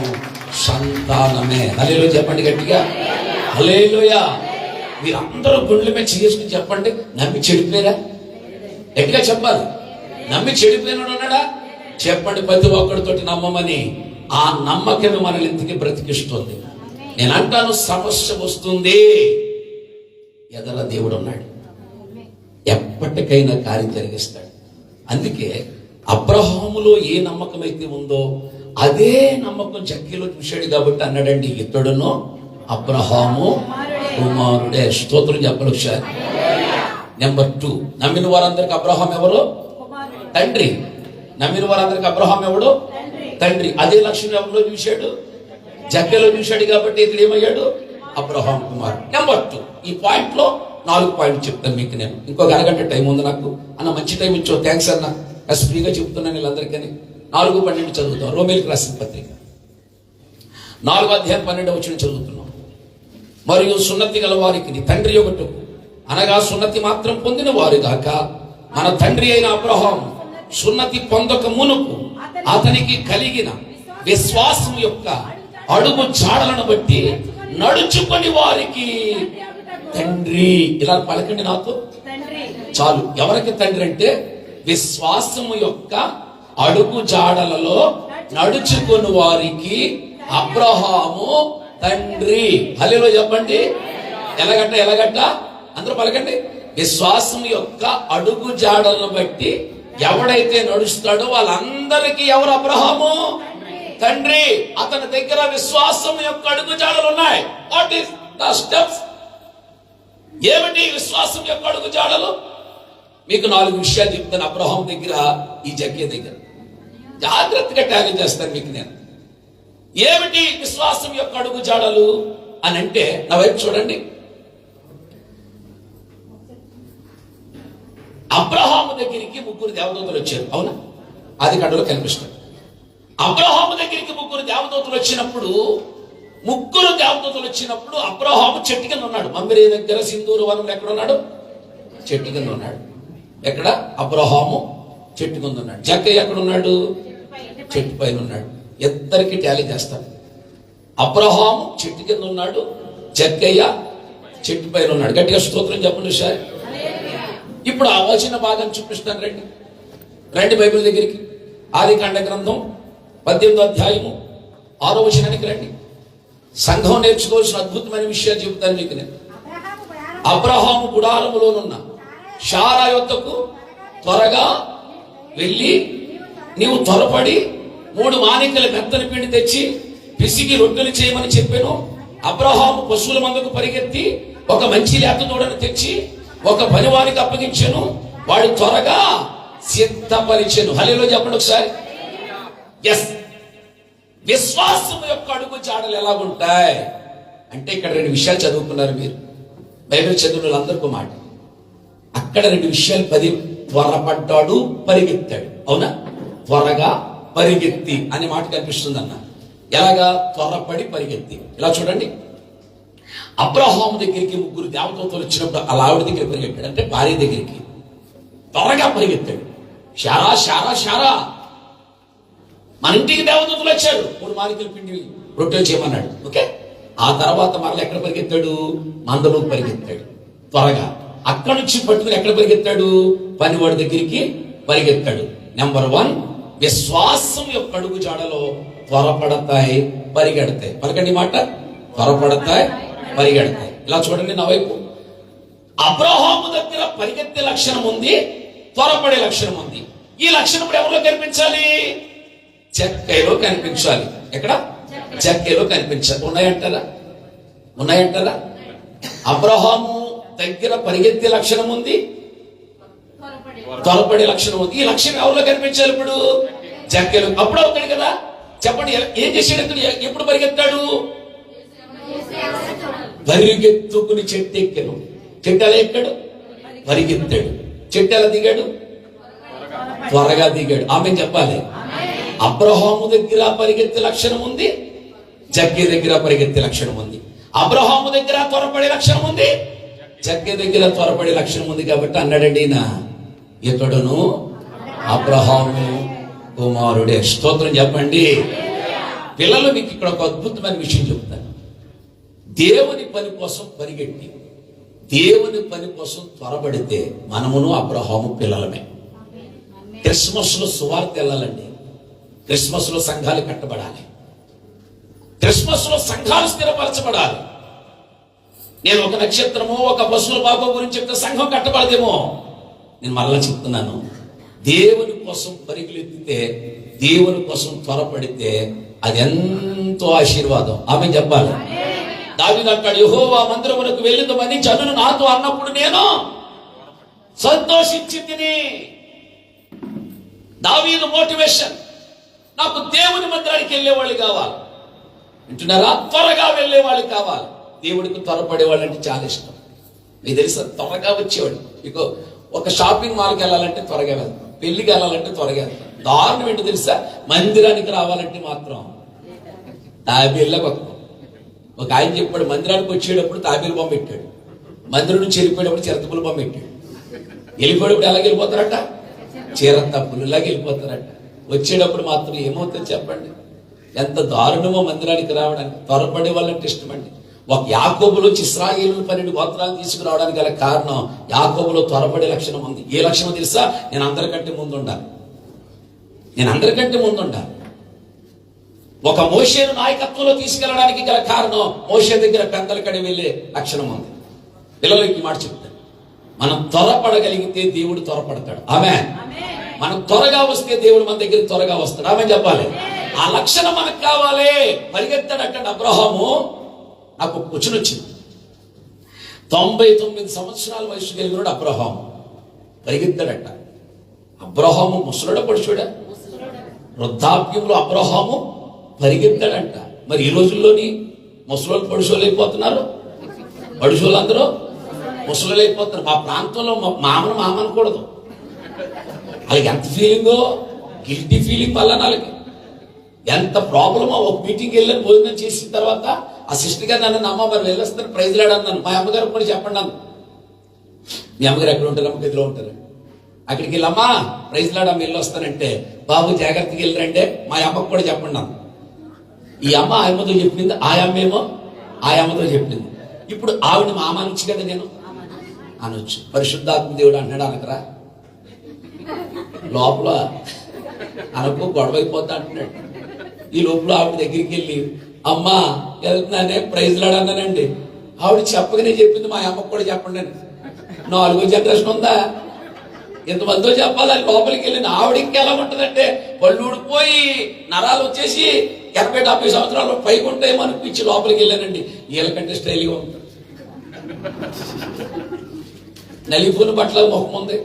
Speaker 1: సంతానమే. హల్లెలూయా చెప్పండి గట్టిగా. హల్లెలూయా. మీరందరూ గుండెల మీద చేసుకుని చెప్పండి, నమ్మి చెడిపోయారా? గట్టిగా చెప్పాలి. నమ్మి చెడిపోయినాడు ఉన్నాడా? చెప్పండి ప్రతి ఒక్కడితోటి నమ్మమని. ఆ నమ్మకమే మనల్ని ఇంటికి బ్రతికిస్తుంది. నేను అంటాను, సమస్య వస్తుంది, ఎదల దేవుడు ఉన్నాడు, ఎప్పటికైనా కార్యం జరిగిస్తాడు. అందుకే అబ్రహాములో ఏ నమ్మకం అయితే ఉందో అదే నమ్మకం జక్కీలో చూశాడు కాబట్టి అన్నాడండి, ఇతడును అబ్రహాము కుమారుడే. స్తోత్రం చెప్పలు సార్. నెంబర్ 2, నమ్మిన వారందరికి అబ్రహాం ఎవరు? తండ్రి. నమ్మిన వారందరికి అబ్రహాం ఎవడు? తండ్రి. అదే లక్ష్యం ఎవరిలో చూశాడు? జక్కలో చూశాడు కాబట్టి ఇతడు ఏమయ్యాడు? అబ్రహాం కుమార్. నెంబర్ 2, ఈ పాయింట్ లో 4 పాయింట్లు చెప్తాను మీకు. నేను ఇంకొక అరగంట టైం ఉంది నాకు. అన్న మంచి టైం ఇచ్చో, థ్యాంక్స్ అన్న. ఫ్రీగా చెప్తున్నాను వీళ్ళందరికీ. 4:12 చదువుతాం. రోమేలుకు రాసిన పత్రిక 4:12 చదువుతున్నాం. మరియు సున్నతి గల వారికి తండ్రి ఒకటి, అనగా సున్నతి మాత్రం పొందిన వారు గాక మన తండ్రి అయిన అబ్రహాం సున్నతి పొందక మునుపు అతనికి కలిగిన విశ్వాసం యొక్క అడుగు జాడలను బట్టి నడుచుకొని వారికి తండ్రి. ఇలా పలకండి నాతో చాలు. ఎవరికి తండ్రి అంటే విశ్వాసము యొక్క అడుగు జాడలలో నడుచుకొని వారికి అబ్రహాము తండ్రి. హల్లెలూయా చెప్పండి. ఎలాగట్ట అందరూ పలకండి. విశ్వాసం యొక్క అడుగు జాడలను బట్టి ఎవడైతే నడుస్తాడో వాళ్ళందరికీ ఎవరు అబ్రహాము? తండ్రి. అతని దగ్గర విశ్వాసం యొక్క అడుగు జాడలు ఉన్నాయి. What is the steps? ఏమిటి విశ్వాసం యొక్క అడుగు జాడలు? మీకు 4 విషయాలు చెప్తాను. అబ్రహాం దగ్గర, ఈ జక్కే దగ్గర జాగ్రత్తగా టాలీ చేస్తాను మీకు నేను. ఏమిటి విశ్వాసం యొక్క అడుగు జాడలు అని అంటే, నా వైపు చూడండి. అబ్రహాము దగ్గరికి 3 దేవదూతలు వచ్చారు, అవునా? ఆది కాండలో కనిపిస్తారు. అబ్రహాము దగ్గరికి 3 దేవదూతలు వచ్చినప్పుడు, 3 దేవదూతలు వచ్చినప్పుడు అబ్రహాము చెట్టు కింద ఉన్నాడు. మమ్మిరే దగ్గర సింధూరు వనంలో ఎక్కడ ఉన్నాడు? చెట్టు కింద ఉన్నాడు. ఎక్కడ? అబ్రహాము చెట్టు కింద ఉన్నాడు. జక్కయ్య ఎక్కడ ఉన్నాడు? చెట్టు పైన ఉన్నాడు. ఇద్దరికి టాలీ చేస్తాడు. అబ్రహాము చెట్టు కింద ఉన్నాడు, జక్కయ్య చెట్టు పైన ఉన్నాడు. గట్టిగా స్తోత్రం చెప్పండి సార్. ఇప్పుడు ఆ వచన భాగం చూపిస్తాను. రండి బైబిల్ దగ్గరికి. ఆది కాండ గ్రంథం 18వ అధ్యాయము 6వ వచనానికి రండి. సంఘం నేర్చుకోవాల్సిన అద్భుతమైన విషయాలు చెబుతాను మీకు నేను. అబ్రహాము గుడారములోనున్న శారా యొద్దకు త్వరగా వెళ్ళి నీవు త్వరపడి 3 మానికల మెత్తని పిండి తెచ్చి పిసికి రొట్టెలు చేయమని చెప్పాను. అబ్రహాము పశువుల మందకు పరిగెత్తి ఒక మంచి లేత దూడను తెచ్చి ఒక పనివారికి అప్పగించాను. వాడు త్వరగా సిద్ధపరిచాను. హల్లెలూయా చెప్పండి ఒకసారి. ఎస్, విశ్వాసం యొక్క అడుగు జాడలు ఎలా ఉంటాయి అంటే, ఇక్కడ 2 విషయాలు చదువుకున్నారు మీరు. బైబిల్ చదివిన వాళ్ళందరికీ మాట. అక్కడ 2 విషయాలు త్వరపడ్డాడు, పరిగెత్తాడు. అవునా? త్వరగా పరిగెత్తి అనే మాట కనిపిస్తుంది అన్న. ఎలాగా? త్వరపడి పరిగెత్తి. ఇలా చూడండి. అబ్రహాము దగ్గరికి 3 దేవదూతలు వచ్చినప్పుడు అలా ఆవిడ దగ్గర పరిగెత్తాడు. అంటే భార్య దగ్గరికి త్వరగా పరిగెత్తాడు. శారా శారా శారా, మన ఇంటికి దేవదూతలు వచ్చాడు, 3 మానికల పిండి రొట్టెలు చేయమన్నాడు. ఓకే. ఆ తర్వాత మరలా ఎక్కడ పరిగెత్తాడు? మందలోకి పరిగెత్తాడు త్వరగా. అక్కడి నుంచి పట్టుకుని ఎక్కడ పరిగెత్తాడు? పనివాడి దగ్గరికి పరిగెత్తాడు. నెంబర్ 1, విశ్వాసం యొక్క అడుగు జాడలో త్వరపడతాయి, పరిగెడతాయి. పలకండి మాట. త్వరపడతాయి, పరిగెడతాయి. ఇలా చూడండి నా వైపు. అబ్రహాము దగ్గర పరిగెత్తే లక్షణం ఉంది, త్వరపడే లక్షణం ఉంది. ఈ లక్షణం ఎవరిలో కనిపించాలి? జక్కయ్యలో కనిపించాలి. ఎక్కడ? జక్కయ్యలో కనిపించాలి. ఉన్నాయంటారా? అబ్రహాము దగ్గర పరిగెత్తే లక్షణం ఉంది, త్వరపడే లక్షణం ఉంది. ఈ లక్షణం ఎవరిలో కనిపించాలి? ఇప్పుడు జక్కేలు. అప్పుడు అవుతాడు కదా. చెప్పండి, ఏం చేసాడు అతను? ఎప్పుడు పరిగెత్తాడు? పరిగెత్తుకుని చెట్టు ఎక్కాను. చెట్టు ఎలా ఎక్కాడు? పరిగెత్తాడు. చెట్టు ఎలా దిగాడు? త్వరగా దిగాడు. ఆమె చెప్పాలి. అబ్రహాము దగ్గర పరిగెత్తే లక్షణం ఉంది, జక్కే దగ్గర పరిగెత్తే లక్షణం ఉంది. అబ్రహాము దగ్గర త్వరపడే లక్షణం ఉంది, జక్కే దగ్గర త్వరపడే లక్షణం ఉంది. కాబట్టి అన్నాడండి, ఇతడును అబ్రహాము కుమారుడే. స్తోత్రం చెప్పండి. పిల్లలు, మీకు ఇక్కడ ఒక అద్భుతమైన విషయం చెప్తాను. దేవుని పని కోసం పరిగెట్టి దేవుని పని కోసం త్వరపడితే మనమును అబ్రహాము పిల్లలమే. క్రిస్మస్ లో సువార్త వెళ్ళాలండి. క్రిస్మస్ లో సంఘాలు కట్టబడాలి. క్రిస్మస్ లో సంఘాలు స్థిరపరచబడాలి. నేను ఒక నక్షత్రము, ఒక పశువుల బాబు గురించి చెప్తే సంఘం కట్టబడదేమో. నేను మరలా చెప్తున్నాను, దేవుని కోసం పరిగెత్తితే, దేవుని కోసం త్వరపడితే అది ఎంతో ఆశీర్వాదం. ఆమె చెప్పాలి. దావీదు అంటాడు, యెహోవా మందిరమునకు వెళ్ళిదమని జనులు నాతో అన్నప్పుడు నేను సంతోషించి తిని. దావీదు మోటివేషన్. నాకు దేవుని మందిరానికి వెళ్ళేవాళ్ళు కావాలి. వింటున్నారా? త్వరగా వెళ్ళేవాళ్ళు కావాలి. దేవుడికి త్వరపడే వాళ్ళు అంటే చాలా ఇష్టం. మీకు తెలుసా, త్వరగా వచ్చేవాడు. మీకు ఒక షాపింగ్ మాల్కి వెళ్ళాలంటే త్వరగా వెళ్తాం, పెళ్లికి వెళ్ళాలంటే త్వరగా వెళ్తాం. దారుణం ఏంటో తెలుసా, మందిరానికి రావాలంటే మాత్రం తాబేళ్ళకి వస్తాం. ఒక ఆయన చెప్పాడు, మందిరానికి వచ్చేటప్పుడు తాబేలు బొమ్మ పెట్టాడు, మందిరం నుంచి వెళ్ళిపోయేటప్పుడు చిరతపుల బొమ్మ పెట్టాడు. వెళ్ళిపోయేటప్పుడు ఎలా వెళ్ళిపోతారట? చీరతప్పులులాగా వెళ్ళిపోతారట. వచ్చేటప్పుడు మాత్రం ఏమవుతుంది చెప్పండి? ఎంత దారుణమో మందిరానికి రావడానికి. త్వరపడే వాళ్ళంటే ఇష్టమండి. ఒక యాకోబులోంచి ఇశ్రాయేలు 12 గోత్రాలు తీసుకురావడానికి గల కారణం, యాకోబులో త్వరపడే లక్షణం ఉంది. ఏ లక్షణం తెలుసా? నేను అందరికంటే ముందు ఉండాలి. నేను అందరికంటే ముందు ఉండాలి. ఒక మోషేను నాయకత్వంలో తీసుకెళ్ళడానికి గల కారణం, మోషే దగ్గర పెద్దల కడి వెళ్ళే లక్షణం ఉంది. పిల్లలకి మాట చెప్తాను, మనం త్వరపడగలిగితే దేవుడు త్వరపడతాడు. ఆమేన్. మనం త్వరగా వస్తే దేవుడు మన దగ్గర త్వరగా వస్తాడు. ఆమె చెప్పాలి. ఆ లక్షణం మనకు కావాలి. పరిగెత్తాడట అబ్రహాము. నాకు క్వశ్చన్ వచ్చింది. 99 సంవత్సరాల వయసు కలిగినాడు అబ్రహాము. పరిగెత్తాడట. అబ్రహాము ముసలుడా పడుచుడా? వృద్ధాప్యంలో అబ్రహాము పరిగెత్తాడంట. మరి ఈ రోజుల్లోని ముసలోళ్ళు పడుచోళ్ళు అయిపోతున్నారు. పడుచోళ్ళు అందరూ ముసలోళ్ళు అయిపోతున్నారు. మా ప్రాంతంలో మామను మామనకూడదు. వాళ్ళకి ఎంత ఫీలింగో, గిల్టీ ఫీలింగ్ వల్ల వాళ్ళకి ఎంత ప్రాబ్లమో. ఒక మీటింగ్కి వెళ్ళని భోజనం చేసిన తర్వాత ఆ సిస్టర్ గారు నన్ను, అమ్మ మరి వెళ్ళొస్తాను ప్రైజ్ లాడన్నాను. మా అమ్మగారు కూడా చెప్పండి అన్న. మీ అమ్మగారు ఎక్కడ ఉంటారు? అమ్మ గదిలో ఉంటారు. అక్కడికి వెళ్ళమ్మా ప్రైజ్ లాడమ్మ వెళ్ళొస్తానంటే, బాబు జాగ్రత్తగా వెళ్ళరంటే మా అమ్మకు కూడా చెప్పండి అన్న. ఈ అమ్మ ఆయమ్మతో చెప్పింది, ఆ అమ్మేమో ఆ అమ్మతో చెప్పింది. ఇప్పుడు ఆవిడ మా అమ్మ అనొచ్చు కదా, నేను అనొచ్చు. పరిశుద్ధాత్మ దేవుడు అంటున్నాడు అనకరా, లోపల అనకు గొడవ అయిపోతా అంటున్నాడు. ఈ లోపల ఆవిడ దగ్గరికి వెళ్ళి, అమ్మా వెళ్తున్నానే ప్రైజ్ లాడన్నానండి. ఆవిడ చెప్పగానే చెప్పింది, మా అమ్మకు కూడా చెప్పండి అని. 4వ జనరేషన్ ఉందా? ఎంతమందితో చెప్పాలి? లోపలికి వెళ్ళిన ఆవిడ ఇంకెలా ఉంటుందంటే, పళ్ళు ఊడిపోయి నరాలు వచ్చేసి 80-70 సంవత్సరాలు పైకి ఉంటాయేమో అనిపించి లోపలికి వెళ్ళానండి. వీళ్ళకంటే స్టైల్గా ఉంటుంది. నలిగిపోయిన బట్టల ముఖం ఉంది,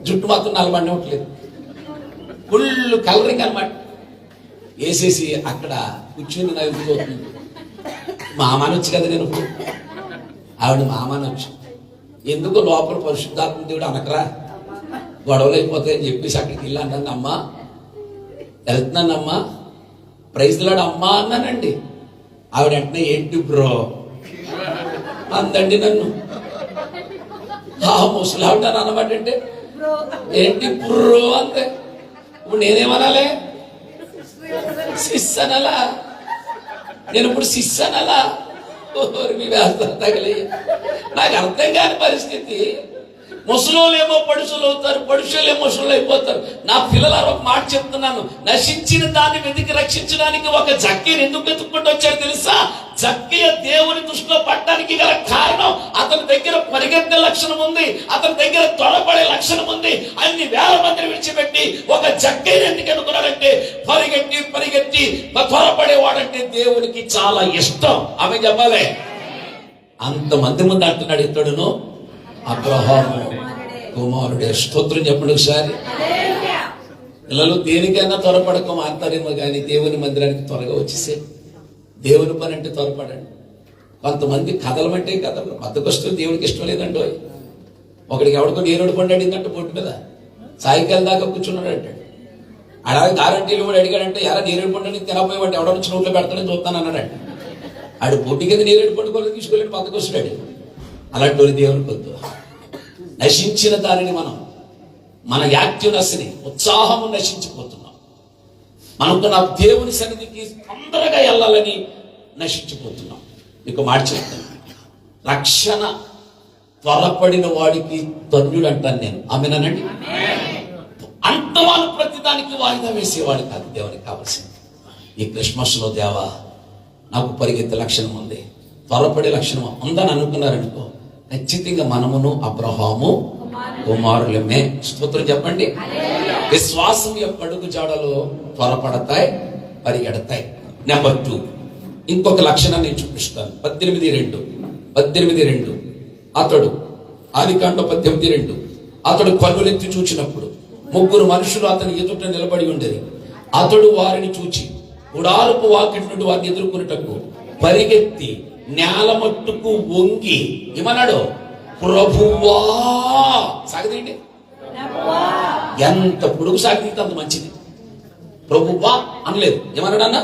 Speaker 1: జుట్టు మాత్రం నలబడినట్లేదు. ఫుల్ కలరింగ్ అనమాట. వేసేసి అక్కడ కూర్చుని నలిగిపోతుంది. మామానొచ్చు కదా, నేను ఆవిడ మామానొచ్చు. ఎందుకు లోపల పరిశుద్ధాత్మ దేవుడు అనకరా, గొడవలు అయిపోతాయని చెప్పేసి అక్కడికి వెళ్ళి అన్నాను. అమ్మా వెళ్తున్నానమ్మా ప్రైజ్ లాడు అమ్మా అన్నానండి. ఆవిడ వెంటనే ఏంటి బ్రో అందండి నన్ను. ఆ ముసలావిడ అన్నమాట అంటే ఏంటి బ్రో అంతే. ఇప్పుడు నేనేమనాలే? సిస్ అనాలా? నేను ఇప్పుడు సిస్ అనాలా? మీ వేస్తారు తగిలి. నాకు అర్థం కాని పరిస్థితి. ముసలోళ్ళేమో పడుసులు అవుతారు, పడుసులే ముసలు అయిపోతారు. నా పిల్లలు ఒక మాట చెప్తున్నాను, నశించిన దాన్ని వెతికి రక్షించడానికి ఒక జక్కయ్యను ఎందుకు వెతుక్కుంటూ వచ్చాడు తెలుసా? జక్కయ్య దేవుని దృష్టిలో పట్టడానికి గల కారణం, అతని దగ్గర పరిగెత్తే లక్షణం ఉంది, అతని దగ్గర త్వరపడే లక్షణం ఉంది. అన్ని వేల మందిని విడిచిపెట్టి ఒక జక్కయ్యను ఎందుకు అనుకున్నాడంటే, పరిగెత్తి పరిగెత్తి త్వరపడేవాడంటే దేవునికి చాలా ఇష్టం. ఆమె చెప్పాలి. అంతమంది ముందు అంటున్నాడు, ఇతడును అబ్రహాము కుమారుడే. స్తోత్రం చెప్పండి ఒకసారి. పిల్లలు దేనికైనా త్వరపడక మాట్లాడేమో కానీ దేవుని మందిరానికి త్వరగా వచ్చేసే. దేవుని పని అంటే త్వరపడండి. కొంతమంది కథలమంటే కథలు బద్దకొస్తూ దేవుడికి ఇష్టం లేదండి. ఒకడికి ఎవడికో నీరుడు పండు అడిగిందంటే బొట్టు మీద సాయంకాలం దాకా కూర్చున్నాడు అంటాడు. అలాగే గారంటీలు కూడా అడిగాడంటే ఎలా నీరేడు పండుని తినపోయేవాడు ఎవడో నుంచి నోట్లో పెడతానని చూస్తాను అన్నాడంట. ఆడు పొట్టి కింద నీరేడు పండుగలు తీసుకెళ్ళి బద్దకొస్తాడు. అలాంటి వాళ్ళు దేవుని పొద్దు నశించిన దానిని మన యాక్టివ్నెస్ని ఉత్సాహము నశించిపోతున్నాం. మనకు నా దేవుని సన్నిధికి తొందరగా వెళ్ళాలని నశించిపోతున్నాం. మీకు మాట చెప్తాను, రక్షణ త్వరపడిన వాడికి ధన్యుడు అంటాను నేను. ఆమెనండి. అంతవాళ్ళు ప్రతిదానికి వాయిదా వేసేవాడు కాదు దేవునికి కావాల్సింది. ఈ క్రిస్మస్ లో దేవా నాకు పరిగెత్తే లక్షణం ఉంది, త్వరపడే లక్షణం ఉందని అనుకున్నారనుకో, ఖచ్చితంగా మనమును అబ్రహాము కుమారులమే. స్తోత్రం చెప్పండి. విశ్వాసం యొక్క అడుగు జాడలో త్వరపడతాయి, పరిగెడతాయి. నెంబర్ 2 ఇంకొక లక్షణాన్ని నేను చూపిస్తాను. 18:2 అతడు ఆదికాండం 18:2 అతడు కన్నులెత్తి చూచినప్పుడు 3 మనుషులు అతని ఎదుట నిలబడి ఉండేది. అతడు వారిని చూచి గుడారపు వాకిటి నుండి వారిని ఎదుర్కొనేటకు పరిగెత్తి నేల మట్టుకు వంగి ఏమన్నాడు? ప్రభువా. సాగదీయండి. ఎంత పొడుగు సాగితే అంత మంచిది. ప్రభువా అనలేదు, ఏమన్నాడు అన్న?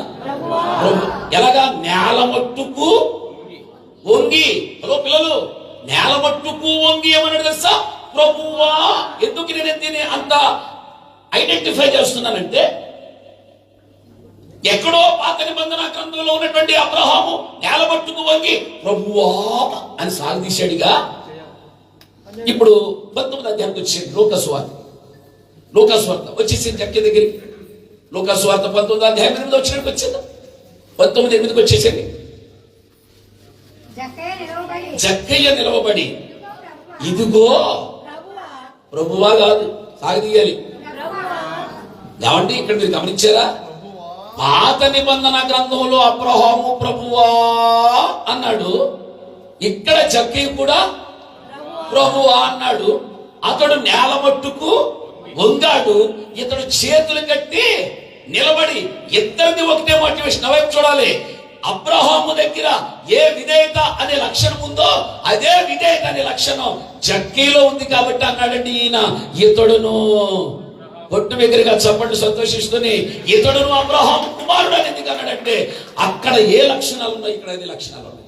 Speaker 1: ప్రభు. ఎలాగా? నేల మట్టుకు వంగి. హలో పిల్లలు, నేల మట్టుకు వంగి ఏమన్నాడు తెలుసా? ప్రభువా. ఎందుకు నేను దీన్ని అంత ఐడెంటిఫై చేస్తున్నానంటే, ఎక్కడో పాత నిబంధన గ్రంథంలో ఉన్నటువంటి అబ్రహాము నేల మట్టుకు వంగి ప్రభువా అని సాగదీశాడుగా. ఇప్పుడు 19వ అధ్యాయానికి వచ్చేది లోకాసువార్త వచ్చేసి జక్కే దగ్గరికి. లోకాసువార్త 19వ అధ్యాయం 8 వచ్చినట్టు వచ్చింది. 19:8 వచ్చేసింది. జక్కయ్య నిలవబడి ఇదిగో ప్రభువా కాదు, సాగదీయాలి. ఏమంటే ఇక్కడ మీరు గమనించారా? పాత నిబంధన గ్రంథంలో అబ్రహాము ప్రభువా అన్నాడు, ఇక్కడ జక్కయ్య కూడా ప్రభువా అన్నాడు. అతడు నేల మట్టుకు వంగాడు, ఇతడు చేతులు కట్టి నిలబడి. ఇద్దరిది ఒకటే మోటివేషన్. అవైపు చూడాలి. అబ్రహాము దగ్గర ఏ విధేయత అనే లక్షణం ఉందో అదే విధేయత అనే లక్షణం జక్కీలో ఉంది కాబట్టి అన్నాడండి ఈయన, ఇతడును కొట్టు దగ్గరగా చెప్పండి సంతోషిస్తూనే, ఇతడును అబ్రహాము కుమారుడు అని ఎందుకు అన్నాడంటే అక్కడ ఏ లక్షణాలు ఉన్నాయి, ఇక్కడ అదే లక్షణాలు ఉన్నాయి.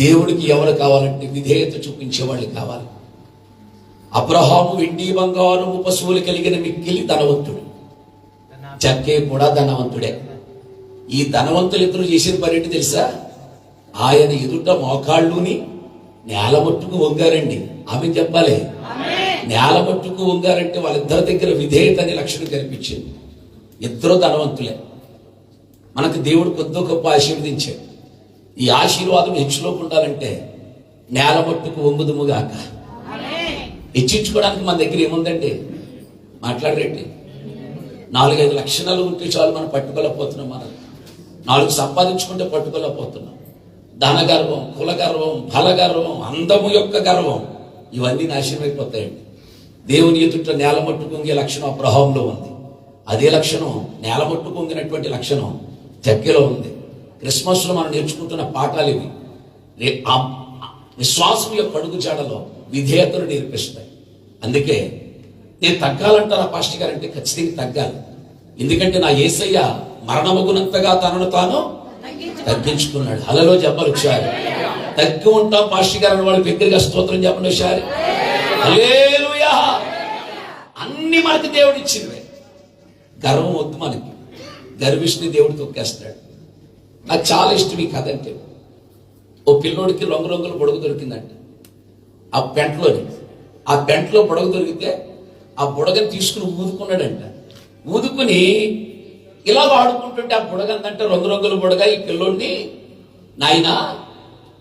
Speaker 1: దేవుడికి ఎవరు కావాలంటే విధేయత చూపించే వాళ్ళు కావాలి. అబ్రహాము వెండి బంగారము పశువులు కలిగిన మిక్కిలి ధనవంతుడు, జక్కే కూడా ధనవంతుడే. ఈ ధనవంతులు ఇద్దరు చేసిన పని ఏంటి తెలుసా? ఆయన ఎదుట మోకాళ్ళుని నేల మట్టుకు వంగారండి. ఆమె చెప్పాలి. నేల మట్టుకు వంగారంటే వాళ్ళిద్దరి దగ్గర విధేయత అనే లక్షణం కనిపించింది. ఇద్దరు ధనవంతులే. మనకు దేవుడు కొద్ది గొప్ప ఆశీర్వదించాడు. ఈ ఆశీర్వాదం హెచ్చులోకి ఉండాలంటే నేల మట్టుకు వంగుదుముగాక. హెచ్చించుకోవడానికి మన దగ్గర ఏముందండి? మాట్లాడరేంటి? 4-5 లక్షణాలు ఉంటే చాలు మనం పట్టుకోలేకపోతున్నాం. మనం 4 సంపాదించుకుంటే పట్టుకోలేకపోతున్నాం. ధన గర్వం, కుల గర్వం, ఫల గర్వం, అందము యొక్క గర్వం, ఇవన్నీ నాశనమైపోతాయండి. దేవుని ఎదుట నేల మట్టుకు వంగే లక్షణం అబ్రహాంలో ఉంది. అదే లక్షణం, నేల మట్టుకు వంగినటువంటి లక్షణం జక్కేలో ఉంది. క్రిస్మస్ లో మనం నేర్చుకుంటున్న పాఠాలు ఇవి. విశ్వాసం యొక్క అడుగు జాడలో విధేయతను నేర్పిస్తాయి. అందుకే నేను తగ్గాలంటారా పాస్టర్ గారు అంటే ఖచ్చితంగా తగ్గాలి. ఎందుకంటే నా యేసయ్య మరణమగునంతగా తనను తాను తగ్గించుకున్నాడు. హలలో చెప్పాలి ఒకసారి. తగ్గి ఉంటాం పాస్టర్ గారు వాళ్ళు దగ్గరగా స్తోత్రం చెప్పండి ఒకసారి. హల్లెలూయా. అన్ని మనకి దేవుడు ఇచ్చినవే. గర్వం వద్దు మనకి. గర్విష్ని దేవుడు తొక్కేస్తాడు. నాకు చాలా ఇష్టం ఈ కథ అంటే. ఓ పిల్లోడికి రంగురంగుల బొడుగు దొరికిందంట ఆ పెంట్లో బుడగ దొరికితే ఆ బుడగని తీసుకుని ఊదుకున్నాడంట. ఊదుకుని ఇలా ఆడుకుంటుంటే ఆ బుడగందంటే రంగురంగుల బుడగ ఈ పిల్లోడిని, నాయనా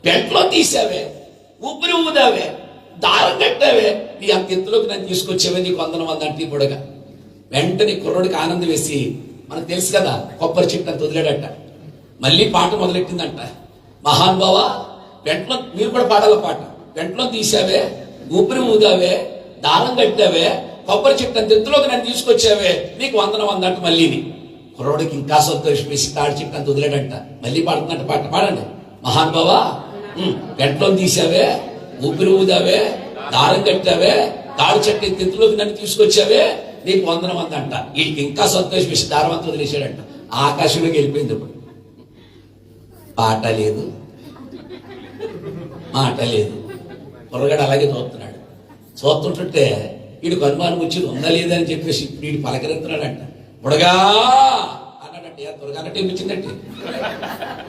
Speaker 1: పెంట్లో తీసావే, ఊపిరి ఊదావే, దారం కట్టావే, నీ అంత ఎత్తులోకి నన్ను తీసుకొచ్చావే, నీకు 100 మంది అంటే ఈ బుడగ. వెంటనే కుర్రోడికి ఆనందం వేసి, మనకు తెలుసు కదా కొబ్బరి చెట్టు అంత వదిలాడట. మళ్ళీ పాట మొదలెట్టిందంట. మహానుభావ, పెంట్లో మీరు కూడా పాడాల పాట. పెంట్లో తీసావే, ఊపిరి ఊదావే, దారం కట్టావే, కొబ్బరి చెట్టు అంత ఎత్తులోకి నన్ను తీసుకొచ్చావే, నీకు వందనం అందంట. మళ్ళీని కుర్రోడికి ఇంకా సంతోషం వేసి తాడి చెట్టు అంత వదిలేడంట. మళ్ళీ పాడుతున్నట్టు పాట పాడండి. మహానుభావా, పెంట్లో తీసావే, ఊపిరి ఊదావే, దారం కట్టావే, తాడి చెట్టు ఎత్తులోకి నన్ను తీసుకొచ్చావే, నీకు వందనం అందంట. వీడికి ఇంకా సంతోషం వేసి దారం అంతా వదిలేశాడంట. ఆకాశంలోకి వెళ్ళిపోయింది. ఇప్పుడు పాట లేదు, మాట లేదు. కుర్రగాడు అలాగే చూస్తున్నాడు. చూస్తుంటుంటే వీడికి అనుమానం వచ్చింది, ఉందా లేదని చెప్పేసి వీడు పలకరెత్తున్నాడంట. బుడగా అన్నాడంట. త్వరగా అన్నట్టు ఏమిచ్చిందంటే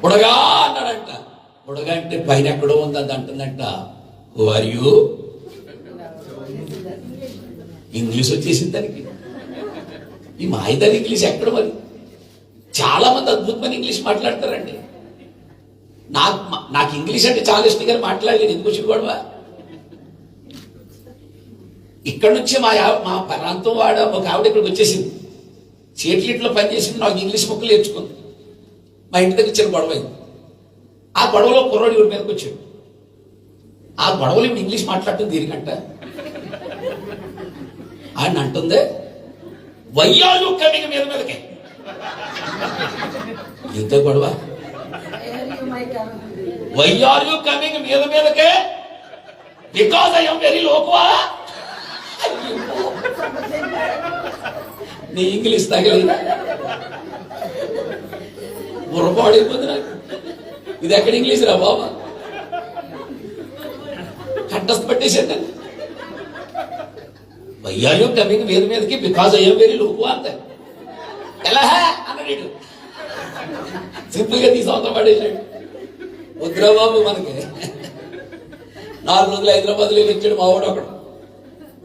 Speaker 1: బుడగా అన్నాడంట. బుడగా అంటే పైన ఎక్కడో ఉంది అది అంటుందంట. Who are you? ఇంగ్లీష్ వచ్చేసింది దానికి. ఈ మాయిదారి ఇంగ్లీష్ ఎక్కడ మరి? చాలా మంది అద్భుతమైన ఇంగ్లీష్ మాట్లాడతారండి. నాకు ఇంగ్లీష్ అంటే చాలా ఇష్టం, కానీ మాట్లాడలేదు. ఎందుకు వచ్చి గొడవ? ఇక్కడ నుంచి మా ప్రాంతం వాడ ఒక ఆవిడ ఇక్కడికి వచ్చేసింది. చేట్లిట్లో పనిచేసింది. నాకు ఇంగ్లీష్ ముక్కలు నేర్చుకుంది. మా ఇంటి దగ్గర చిన్న గొడవ అయింది. ఆ గొడవలో కుర్రోడు ఇవి మీదకి వచ్చాడు. ఆ గొడవలో ఇప్పుడు ఇంగ్లీష్ మాట్లాడుతుంది దీనికంట. ఆయన అంటుంది, వయ్యాలు కమింగ్ మీదకే. ఇంత గొడవ. వై ఆర్ యూ కమింగ్ మీదకే? బికాజ్ ఐ ఎమ్ వెరీ లోకువా. నీ ఇంగ్లీష్ తగలేదు, బుర్రపాడైపోతుంది నాకు. ఇది ఎక్కడ ఇంగ్లీష్ రా బాబా? కంటస్థ పట్టేశాను నేను. వై ఆర్ యూ కమింగ్ మీదకి? బికాజ్ ఐ ఎమ్ వెరీ లోకువా అంతే. ఎలా అన్నాడు. సింపుల్ గా తీసి అవతల పడేసాడు. వద్దురా బాబు మనకి. 4 రోజులు హైదరాబాద్లో వచ్చాడు మా వాడు. అక్కడ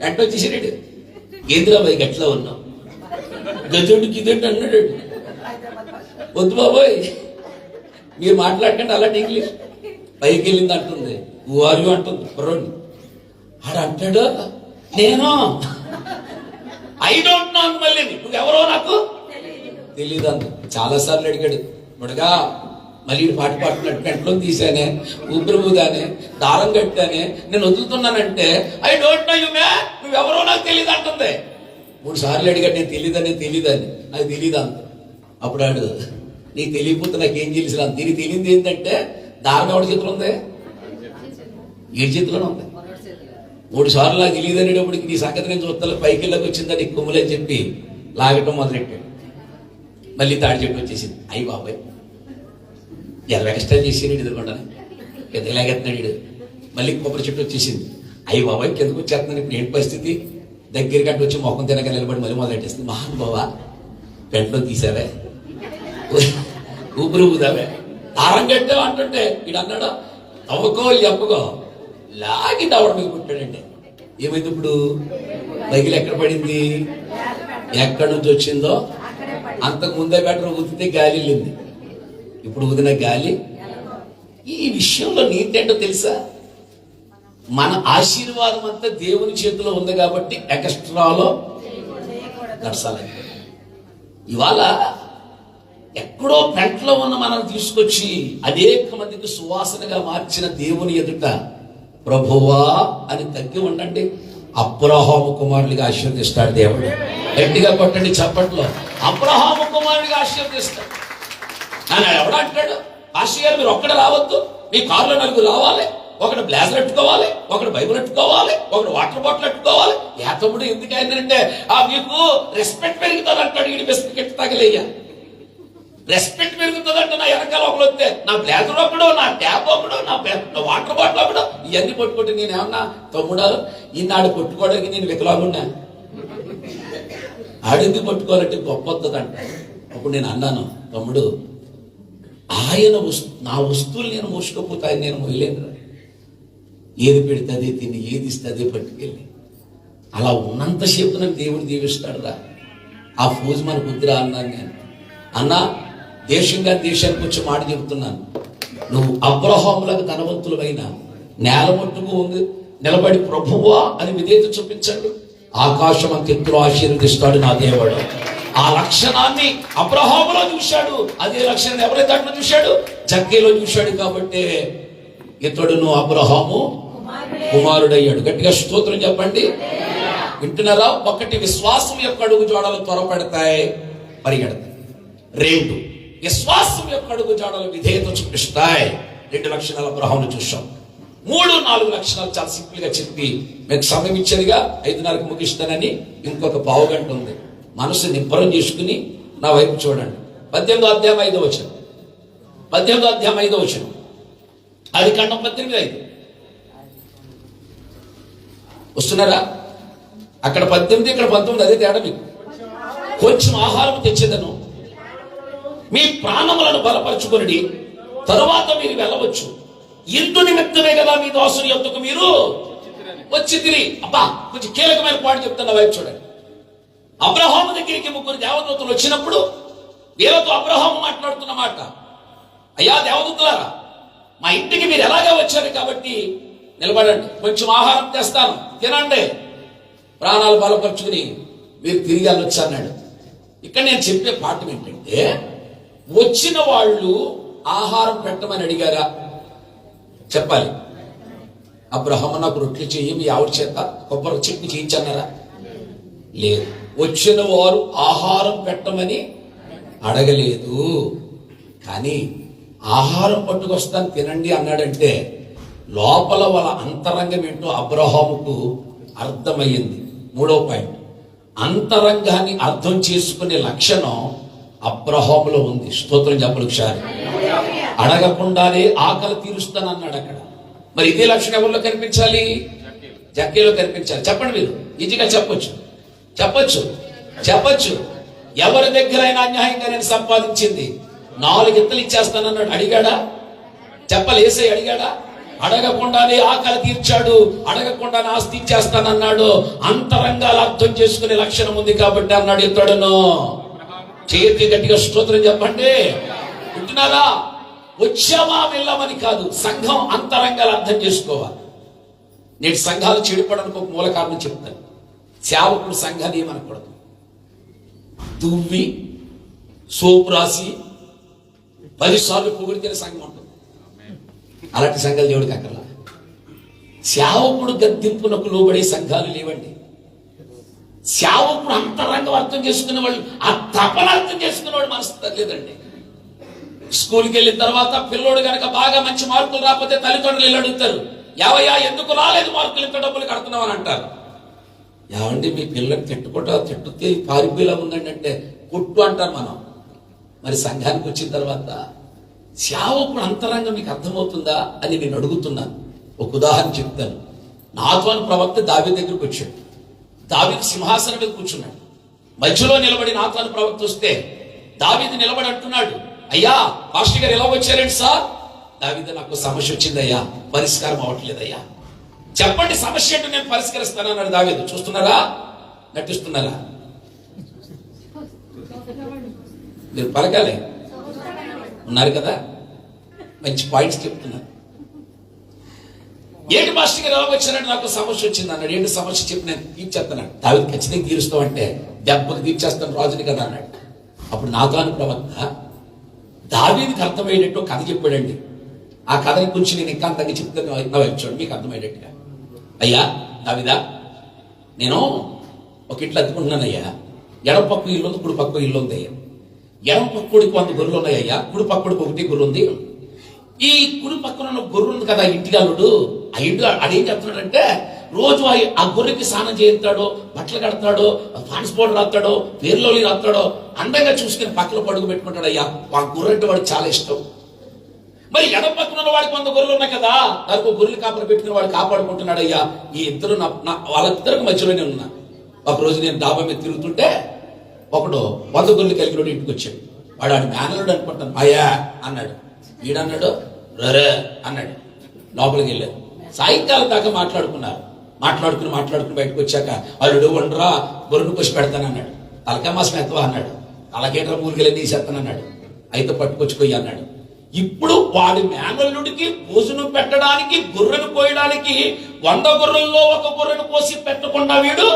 Speaker 1: వెంట వచ్చేసాడు. ఏంద్రా బాయ్ గట్లా ఉన్నాం, గజోడికి ఇదేంటి అన్నాడు. వద్దు బాబోయ్ మీరు మాట్లాడకండి అలాంటి ఇంగ్లీష్. పైకి వెళ్ళింది అంటుంది, హూ ఆర్ యూ అంటుంది కుర్రోని. ఆడ అంటాడు, నేను ఐ డోంట్ నో. మళ్ళీ నువ్వెవరో నాకు తెలీదు అంత. చాలాసార్లు అడిగాడు. బుడగా మళ్ళీ పాట పాడుతున్నాడు. పెంట్లో తీసానే, ఊపిరి ఊదానే, దారం కట్టానే, నేను వదులుతున్నానంటే ఐ డోంట్ నో యు మ్యా, నువ్వెవరో నాకు తెలియదు అంటుంది. 3 సార్లు అడిగాడు, నేను తెలీదని. నాకు తెలీదు అంత. అప్పుడు ఆడు, నీకు తెలియకపోతే నాకేం తెలుసు అంత. దీనికి తెలియదు ఏంటంటే దారం ఎవరి చేతిలో ఉంది? ఏ చేతిలోనే ఉంది. 3 సార్లు నాకు తెలియదు అనేటప్పటికి నీ సంగతి నేను చూస్తాను, పైకి వెళ్ళకి వచ్చిందా నీకు కొమ్ములని చెప్పి లాగటం మొదలెట్టాడు. మళ్ళీ తాడి చెట్టు వచ్చేసింది. అయ్యి బాబాయ్ ఎక్స్ట్రా చేసి ఎదుర్కొంటాను, ఎలాగెత్తున్నాడు. మళ్ళీ కొబ్బరి చెట్టు వచ్చేసింది. అయ్యి బాబాయ్ కిందకు వచ్చేస్తున్నాను, ఇప్పుడు ఏంటి పరిస్థితి? దగ్గరికి అంటే వచ్చి మొఖం తినక నిలబడి మళ్ళీ మొదలెట్టేస్తుంది. మహానుభావా పెంట్లో తీసావే, ఊపిరి ఊదావే, దారం కట్టావా అంటుంటే వీడు అన్నాడు, తవ్వుకో చెప్పకో లాగి దవడ మీద పుట్టాడండి. ఏమైంది ఇప్పుడు? బైకిల్ ఎక్కడ పడింది? ఎక్కడి నుంచి వచ్చిందో అంతకు ముందే బెటర్ ఊదితే గాలి వెళ్ళింది. ఇప్పుడు ఊదిన గాలి. ఈ విషయంలో నీతి ఏంటో తెలుసా? మన ఆశీర్వాదం అంతా దేవుని చేతిలో ఉంది కాబట్టి ఎక్స్ట్రాలో నడసాలి. ఇవాళ ఎక్కడో పెంట్లో ఉన్న మనం తీసుకొచ్చి అనేక మందికి సువాసనగా మార్చిన దేవుని ఎదుట ప్రభువా అని తగ్గి ఉండండి. అబ్రహాము కుమారుడిగా ఆశీర్వదిస్తాడు దేవుడు. గట్టిగా కొట్టండి చప్పట్లో. అబ్రహాము కుమారుడిగా ఆశీర్వదిస్తాడు. ఆయన ఎవడ అంటాడు, ఆశీర్వాదం మీరు ఒక్కడ రావద్దు, మీ కారులో 4 రావాలి, ఒకడు బ్లేజర్ పెట్టుకోవాలి, ఒకడు బైబుల్ పెట్టుకోవాలి, ఒకడు వాటర్ బాటిల్ పెట్టుకోవాలి. తమ్ముడు ఎందుకు అయిందంటే మీకు రెస్పెక్ట్ పెరుగుతుంది అంటాడు. ఈ బిస్కెట్ తగలేయ్యా, రెస్పెక్ట్ పెరుగుతుంది అంటే నా వెనకాల ఒకడు వస్తే నా బ్లేజర్ ఒకడు, నా ట్యాప్ ఒకడు, నా వాటర్ బాటిల్ ఒకడు, ఇవన్నీ పట్టుకుంటే నేనేమన్నా తమ్ముడా ఈనాడు కొట్టుకోవడానికి నేను వికలాగున్నా, ఆడింది పట్టుకోవాలంటే గొప్ప వస్తుందంట. అప్పుడు నేను అన్నాను, తమ్ముడు ఆయన నా వస్తువులు నేను మోసుకపోతే ఆయన నేను మొయ్యలేను. ఏది పెడితే అదే తిని, ఏది ఇస్తే అదే పట్టుకెళ్ళి, అలా ఉన్నంతసేపు నాకు దేవుడు దీవిస్తాడు రా. ఆ ఫోజు మనకు వద్దురా అన్నాను నేను. అన్నా దేశానికి వచ్చి మాట చెబుతున్నాను, నువ్వు అబ్రహాములకు ధనవంతులమైన నేల మట్టుకు నిలబడి ప్రభువా అని విధేయత చూపించండి, ఆకాశం అంత ఎత్తులో ఆశీర్వదిస్తాడు నా దేవుడు. ఆ లక్షణాన్ని అబ్రహాములో చూశాడు. అదే లక్షణాన్ని ఎవరైతే అట్లా చూశాడు? జక్కేలో చూశాడు. కాబట్టి ఇతడును అబ్రహాము కుమారుడయ్యాడు. గట్టిగా స్తోత్రం చెప్పండి. వింటున్నారా? ఒకటి, విశ్వాసం యొక్క అడుగు జాడలు త్వరపడతాయి, పరిగెడతాయి. 2, విశ్వాసం యొక్క అడుగు జాడలు విధేయత చూపిస్తాయి. 2 లక్షణాలు అబ్రహామును చూసాం. 3, 4 లక్షణాలు చాలా సింపుల్ గా చెప్పి మీకు సమయం ఇచ్చేదిగా 5:30కి ముగిస్తానని ఇంకొక పావుగంట ఉంది. మనసు నిబ్బరం చేసుకుని నా వైపు చూడండి. 18వ అధ్యాయం 5వ వచనం. 18వ అధ్యాయం 5వ వచనం. ఆదికాండం 18:5. వస్తున్నారా? అక్కడ 18, ఇక్కడ 19. అదే తేడా మీకు. కొంచెం ఆహారం తెచ్చేదను, మీ ప్రాణములను బలపరచుకొని తరువాత మీరు వెళ్ళవచ్చు. ఇందు నిమిత్తమే కదా మీ దాసుని యొద్దకు మీరు వచ్చి తిరిగి. అబ్బా, కొంచెం కీలకమైన పాయింట్ చెప్తున్న వైపు చూడండి. అబ్రహాము దగ్గరికి 3 దేవదూతలు వచ్చినప్పుడు వీళ్ళతో అబ్రహాము మాట్లాడుతున్న మాట, అయ్యా దేవదూతలారా, మా ఇంటికి మీరు ఎలాగే వచ్చారు కాబట్టి నిలబడండి, కొంచెం ఆహారం తెస్తాను, తినండి, ప్రాణాలు బలపరుచుకుని మీరు తిరిగి వెళ్ళొచ్చు అన్నాడు. ఇక్కడ నేను చెప్పే పాఠం ఏంటంటే, వచ్చిన వాళ్ళు ఆహారం పెట్టమని అడిగారా? చెప్పాలి. అబ్రహాము నాకు రొట్టెలు చెయ్యి, మీ ఆవిడ చేత కొబ్బరి చెట్టు చేయించన్నారా? లేదు. వచ్చిన వారు ఆహారం పెట్టమని అడగలేదు. కానీ ఆహారం పట్టుకొస్తాను తినండి అన్నాడంటే లోపల వాళ్ళ అంతరంగం ఏంటో అబ్రహాముకు అర్థమయ్యింది. 3వ పాయింట్, అంతరంగాన్ని అర్థం చేసుకునే లక్షణం అబ్రహాములో ఉంది. స్తోత్రం చెప్పలు ఒకసారి. అడగకుండానే ఆకలి తీరుస్తాను అన్నాడు అక్కడ. మరి ఇదే లక్షణం ఎవరిలో కనిపించాలి? జక్కీలో కనిపించాలి. చెప్పండి, మీరు ఈజీగా చెప్పొచ్చు. ఎవరి దగ్గరైనా అన్యాయంగా నేను సంపాదించింది 4 ఇత్తలు ఇచ్చేస్తానన్నాడు. అడిగాడా? చెప్పలేసే అడిగాడా? అడగకుండానే ఆకలి తీర్చాడు, అడగకుండానే ఆస్తి ఇచ్చేస్తానన్నాడు. అంతరంగాలు అర్థం చేసుకునే లక్షణం ఉంది కాబట్టి అన్నాడు ఇతడును. చేతి గట్టిగా స్తోత్రం చెప్పండి. వింటున్నారా? వచ్చామా వెళ్ళామని కాదు, సంఘం అంతరంగాలు అర్థం చేసుకోవాలి. నేటి సంఘాలు చెడిపోవడానికి ఒక మూల కారణం చెప్తాను. సేవకుడు సంఘాన్ని ఏమనకూడదు, దువ్వి సోపు రాసి 10 సార్లు పొగిడితే సంఘం ఉంటుంది. అలాంటి సంఘాలు దేవుడికి అక్కర్లా. సేవకుడు గద్దింపునకు లోబడే సంఘాలు లేవండి. సేవకుడు అంతరంగం అర్థం చేసుకునే వాళ్ళు, ఆ తపన అర్థం చేసుకునే వాళ్ళు మనసు లేదండి. స్కూల్కి వెళ్ళిన తర్వాత పిల్లోడు కనుక బాగా మంచి మార్కులు రాకపోతే తల్లిదండ్రులు వెళ్ళి అడుగుతారు, యావయ్యా ఎందుకు రాలేదు మార్కులు, ఇంత డబ్బులు కడుతున్నావు అని అంటారు. ఏమండి మీ పిల్లల్ని తిట్టుతే పారిపోయేలా ఉందండి అంటే కొట్టు అంటారు మనం. మరి సంఘానికి వచ్చిన తర్వాత సేవకుడు అంతరంగం మీకు అర్థమవుతుందా అని నేను అడుగుతున్నాను. ఒక ఉదాహరణ చెప్తాను. నాతాను ప్రవక్త దావీదు దగ్గరికి వచ్చాడు. దావీదు సింహాసనం మీద కూర్చున్నాడు. మధ్యలో నిలబడి నాతాను ప్రవక్త వస్తే దావీదు నిలబడి అంటున్నాడు, అయ్యా పాస్టర్ గారు ఎలా వచ్చారండి సార్? దావీదు, నాకు సమస్య వచ్చిందయ్యా, పరిష్కారం అవ్వట్లేదయ్యా. చెప్పండి సమస్య ఏంటో నేను పరిష్కరిస్తానన్నాడు దావీదు. చూస్తున్నారా? నటిస్తున్నారా? మీరు పలకాలే ఉన్నారు కదా, మంచి పాయింట్స్ చెప్తున్నారు. ఏంటి మాస్టర్ గారు ఎలా వచ్చారంటే నాకు సమస్య వచ్చింది అన్నాడు. ఏంటి సమస్య చెప్పి నేను తీర్చేస్తాను. దావీదు ఖచ్చితంగా తీరుస్తావు అంటే దెబ్బకు తీర్చేస్తాను రాజుని కదా అన్నాడు. అప్పుడు నాతాను ప్రవక్త దావీదుకి అర్థమయ్యేటట్టు కథ చెప్పాడండి. ఆ కథని గురించి నేను ఇంకా అంతంగా చెప్తాను, వచ్చాడు మీకు అర్థమయ్యేటట్టుగా. అయ్యా దావీదా, నేను ఒక ఇంట్లో అద్దుకుంటున్నానయ్యా. ఎడం పక్క ఇల్లు ఉంది, కుడి పక్క ఇల్లు ఉంది అయ్యా. ఎడం పక్కడికి 100 గొర్రెలు ఉన్నాయ్యా, కుడి పక్కడికి 1 గొర్రె ఉంది. ఈ కుడి పక్కన ఉన్న గొర్రె ఉంది కదా ఇంటికాలుడు, ఆ ఇంటి అదేం చెప్తున్నాడంటే రోజు ఆ గొర్రెకి స్నానం చేయిస్తాడో, బట్టలు కడతాడో, ట్రాన్స్పోర్ట్ రాస్తాడో, పేర్లో రాస్తాడో, అందంగా చూసుకుని పక్కన పడుగు పెట్టుకుంటాడు. అయ్యా ఆ గొర్రె అంటే వాడికి చాలా ఇష్టం. మరి ఎడం పక్కన ఉన్న వాడికి 100 గొర్రెలు ఉన్నాయి కదా, దానికి గొర్రెలు కాపలు పెట్టుకుని వాడు కాపాడుకుంటున్నాడు. అయ్యా ఈ ఇద్దరు వాళ్ళిద్దరికి మధ్యలోనే ఉన్నా. ఒక రోజు నేను డాబా మీద తిరుగుతుంటే ఒకడు 100 గొర్రెలు కలిగిన ఇంటికి వచ్చాడు. వాడు ఆడు మేనలుడు అనుకుంటాను. అయ్యా అన్నాడు. వీడన్నాడు రరే అన్నాడు. లోపలికి వెళ్ళారు. సాయంకాలం దాకా మాట్లాడుకుని బయటకు వచ్చాక అల్లుడు వండరా గొర్రెను కోసి పెడతానన్నాడు. తలకమాసం ఎత్తవా అన్నాడు. అలాగేట్రా మూలికెళ్ళి తీసేస్తానన్నాడు. అయితే పట్టుకొచ్చుకోయి అన్నాడు. ఇప్పుడు వాడి మేనల్లుడికి భోజనం పెట్టడానికి గొర్రెను కోయడానికి 100 గొర్రెల్లో 1 గొర్రెను కోసి పెట్టకుండా వీడు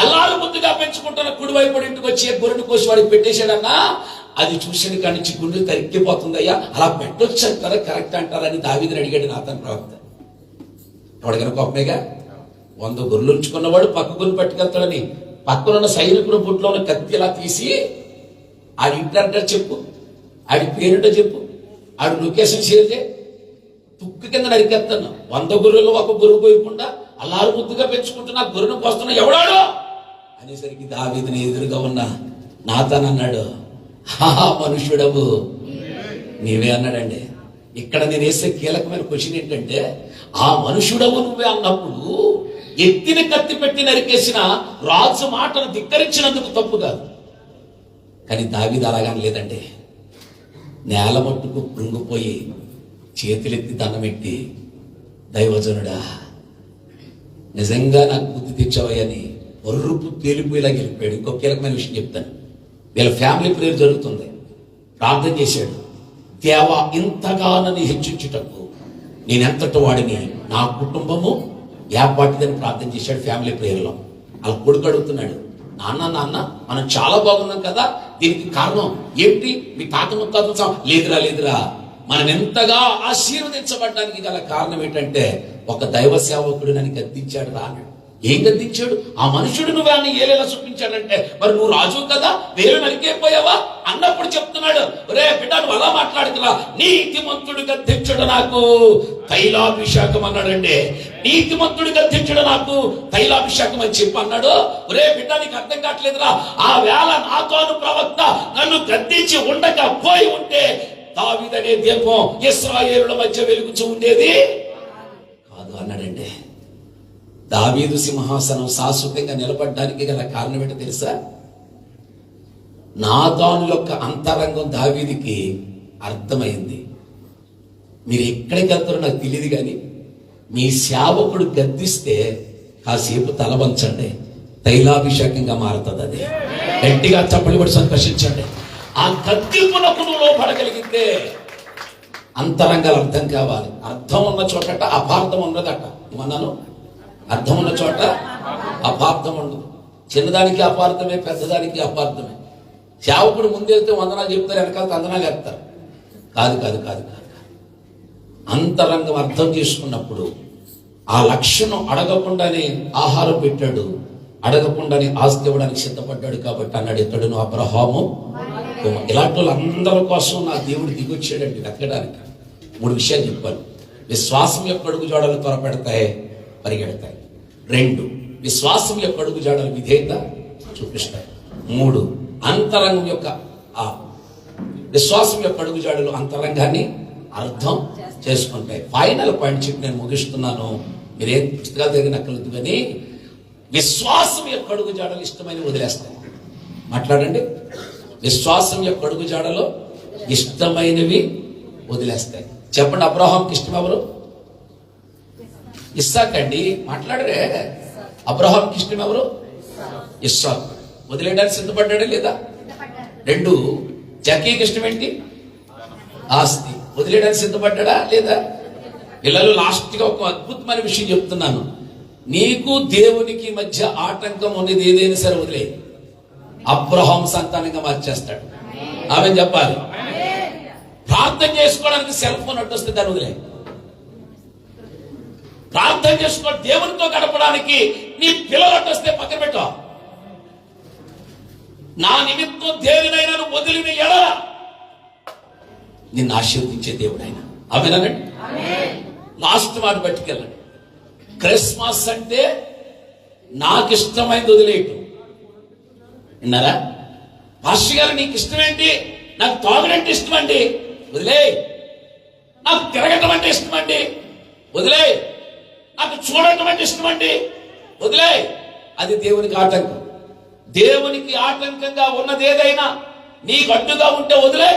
Speaker 1: అల్లారు ముద్దుగా పెంచుకుంటున్న కుడివైపు ఇంటికి వచ్చి గొర్రెను కోసి వాడికి పెట్టేశాడన్నా. అది చూసిన కాడి నుంచి గుండెలు తరిక్కిపోతుందయ్యా, అలా పెట్టొచ్చు అంటారా కరెక్ట్ అంటారని దావీదుని అడిగాడు నాతాను ప్రవక్త. ఎవడికైనా కోపమేగా. 100 గొర్రెలు ఉంచుకున్నవాడు పక్క గొర్రెలు పట్టుకెళ్తాడని పక్కనున్న సైనికుడు బుట్లో ఉన్న కత్తి ఇలా తీసి ఆడి ఇంటి అడ్రస్ చెప్పు, ఆడి పేరుంటో చెప్పు, ఆడి లొకేషన్ షేర్ చేయి, తుక్కు కింద నరికేస్తాను. 100 గొర్రెలు ఒక గొర్రె పోయకుండా అల్లారు ముద్దుగా పెంచుకుంటున్నా గొర్రెను పోస్తున్నా ఎవడాడు అనేసరికి దావీదుని ఎదురుగా ఉన్న నాతాన్ అన్నాడు, హా మనుష్యుడవు నీవే అన్నాడండి. ఇక్కడ నేను వేసే కీలకమైన క్వశ్చన్ ఏంటంటే, ఆ మనుషుడవు నువ్వే అన్నప్పుడు ఎత్తిన కత్తి పెట్టి నరికేసిన రాజు మాటను ధిక్కరించినందుకు తప్పు కాదు. కానీ దావీదు అలాగని లేదండి. నేల మట్టుకు కృంగిపోయి చేతులెత్తి దండమెట్టి, దైవజనుడా నిజంగా నాకు బుద్ధి తెచ్చావని ఒర్రుపు తేలిపోయేలా గెలిపాడు. ఇంకో కీలకమైన విషయం చెప్తాను. వీళ్ళ ఫ్యామిలీ ప్రేయర్ జరుగుతుంది. ప్రార్థన చేశాడు, దేవా ఇంతగా నన్ను హెచ్చించుటకు నేనెంతటి వాడిని, నా కుటుంబము ఏపాటిదని ప్రార్థన చేశాడు ఫ్యామిలీ ప్రేయర్లో. వాళ్ళ కొడుకు అడుగుతున్నాడు, నాన్న మనం చాలా బాగున్నాం కదా, దీనికి కారణం ఏమిటి? మీ తాత ముత్తాత లేదురా మనం ఎంతగా ఆశీర్వదించబడ్డానికి గల కారణం ఏంటంటే ఒక దైవ సేవకుడు నన్ను గద్దించాడు రా అన్నాడు. ఏం గద్దించాడు? ఆ మనుషుడు నువ్వు అని ఏలేలా చూపించాడంటే, మరి నువ్వు రాజు కదా, వేలు నరికేపోయావా అన్నప్పుడు చెప్తున్నాడు, రే బిడ్డ నువ్వు అలా మాట్లాడుతున్నా, నీతిమంతుడు గద్దించడు నాకు తైలాభిషేకం అన్నాడండి. నీతిమంతుడు గద్దించడు నాకు తైలాభిషేకం అని చెప్పి అన్నాడు. రే బిడ్డ నీకు అర్థం కావట్లేదురా, ఆ వేళ నాతోను ప్రవక్త నన్ను గద్దించి ఉండకపోయి ఉంటే దావీదనే దీపం ఇశ్రాయేలుల మధ్య వెలుగుచూ ఉండేది కాదు అన్నాడండి. దావీదు సింహాసనం శాశ్వతంగా నిలబడడానికి గల కారణం ఏంటో తెలుసా? నాతాను యొక్క అంతరంగం దావీదుకి అర్థమైంది. మీరు ఎక్కడికి వెళ్తారో నాకు తెలియదు, కానీ మీ సేవకుడు గద్దిస్తే కాసేపు తలవంచండి, తైలాభిషేకంగా మారుతుంది. అది గట్టిగా చప్పట్లు కూడా సంతోషించండి. ఆ గద్దింపునకు నువ్వు లోపడగలిగితే అంతరంగాలు అర్థం కావాలి. అర్థం ఉన్న చోట అపార్థం ఉన్నదట. ఏమన్నాను? అర్థం ఉన్న చోట అపార్థం ఉండదు. చిన్నదానికి అపార్థమే, పెద్దదానికి అపార్థమే. సేవకుడు ముందెళ్తే వందనాలు చెప్తారు, వెనకాల వందనాలు చెప్తారు. కాదు. అంతరంగం అర్థం చేసుకున్నప్పుడు ఆ లక్షణం అడగకుండానే ఆహారం పెట్టాడు, అడగకుండానే ఆస్తి ఇవ్వడానికి సిద్ధపడ్డాడు. కాబట్టి అన్నాడు, ఇతడును అబ్రహాము. ఇలాంటి వాళ్ళందరి కోసం నా దేవుడు దిగొచ్చాడండి వెతకడానికి. 3 విషయాలు చెప్పాను. విశ్వాసం యొక్క అడుగు జాడలు త్వరపెడతాయి, పరిగెడతాయి. 2, విశ్వాసం యొక్క అడుగు జాడలు విధేయత చూపిస్తాయి. 3, అంతరంగం యొక్క విశ్వాసం యొక్క అడుగు జాడలు అంతరంగాన్ని అర్థం చేసుకుంటాయి. ఫైనల్ పాయింట్ చెప్పి నేను ముగిస్తున్నాను. మీరేం పుస్తకాలు తిరిగినక్కర్లేదు, కానీ విశ్వాసం యొక్క అడుగు జాడలు ఇష్టమైన వదిలేస్తాయి. మాట్లాడండి. విశ్వాసం యొక్క అడుగు జాడలో ఇష్టమైనవి వదిలేస్తాయి. చెప్పండి, అబ్రహాంకి ఇష్టం ఎవరు? ఇస్సాక్ అండి. మాట్లాడరే. అబ్రహాంకి ఇష్టం ఎవరు? ఇస్సాక్. వదిలేయడానికి సిద్ధపడ్డాడా లేదా? 2, జకీకి ఇష్టం ఏంటి? ఆస్తి. వదిలేయడానికి సిద్ధపడ్డాడా లేదా? పిల్లలు లాస్ట్ గా ఒక అద్భుతమైన విషయం చెప్తున్నాను. నీకు దేవునికి మధ్య ఆటంకం ఉన్నది ఏదైనా సరే వదిలే, అబ్రహాం సంతానంగా మార్చేస్తాడు. ఆమె చెప్పాలి. ప్రార్థన చేసుకోవడానికి సెల్ ఫోన్ అడ్డొస్తే దాన్ని వదిలే. ప్రార్థన చేసుకో, దేవునితో గడపడానికి నీ పిల్లలు అడ్డొస్తే పక్కన పెట్టు. నా నిమిత్తం దేనినైనా వదిలిన ఎడల నిన్ను ఆశీర్వదించే దేవుడు ఆయన. ఆమేనండి. లాస్ట్ మాట పట్టుకెళ్ళండి. క్రిస్మస్ అంటే నాకు ఇష్టమైంది వదిలేయటం. విన్నారా? పాస్టర్ గారు నీకు ఇష్టం ఏంటి? నాకు తాగడంటే ఇష్టం అండి, వదిలే. నాకు తిరగటం అంటే ఇష్టం అండి, వదిలే. నాకు చూడటం అంటే ఇష్టం అండి, వదిలే. అది దేవునికి ఆటంకం. దేవునికి ఆటంకంగా ఉన్నది ఏదైనా నీకు అడ్డుగా ఉంటే వదిలే.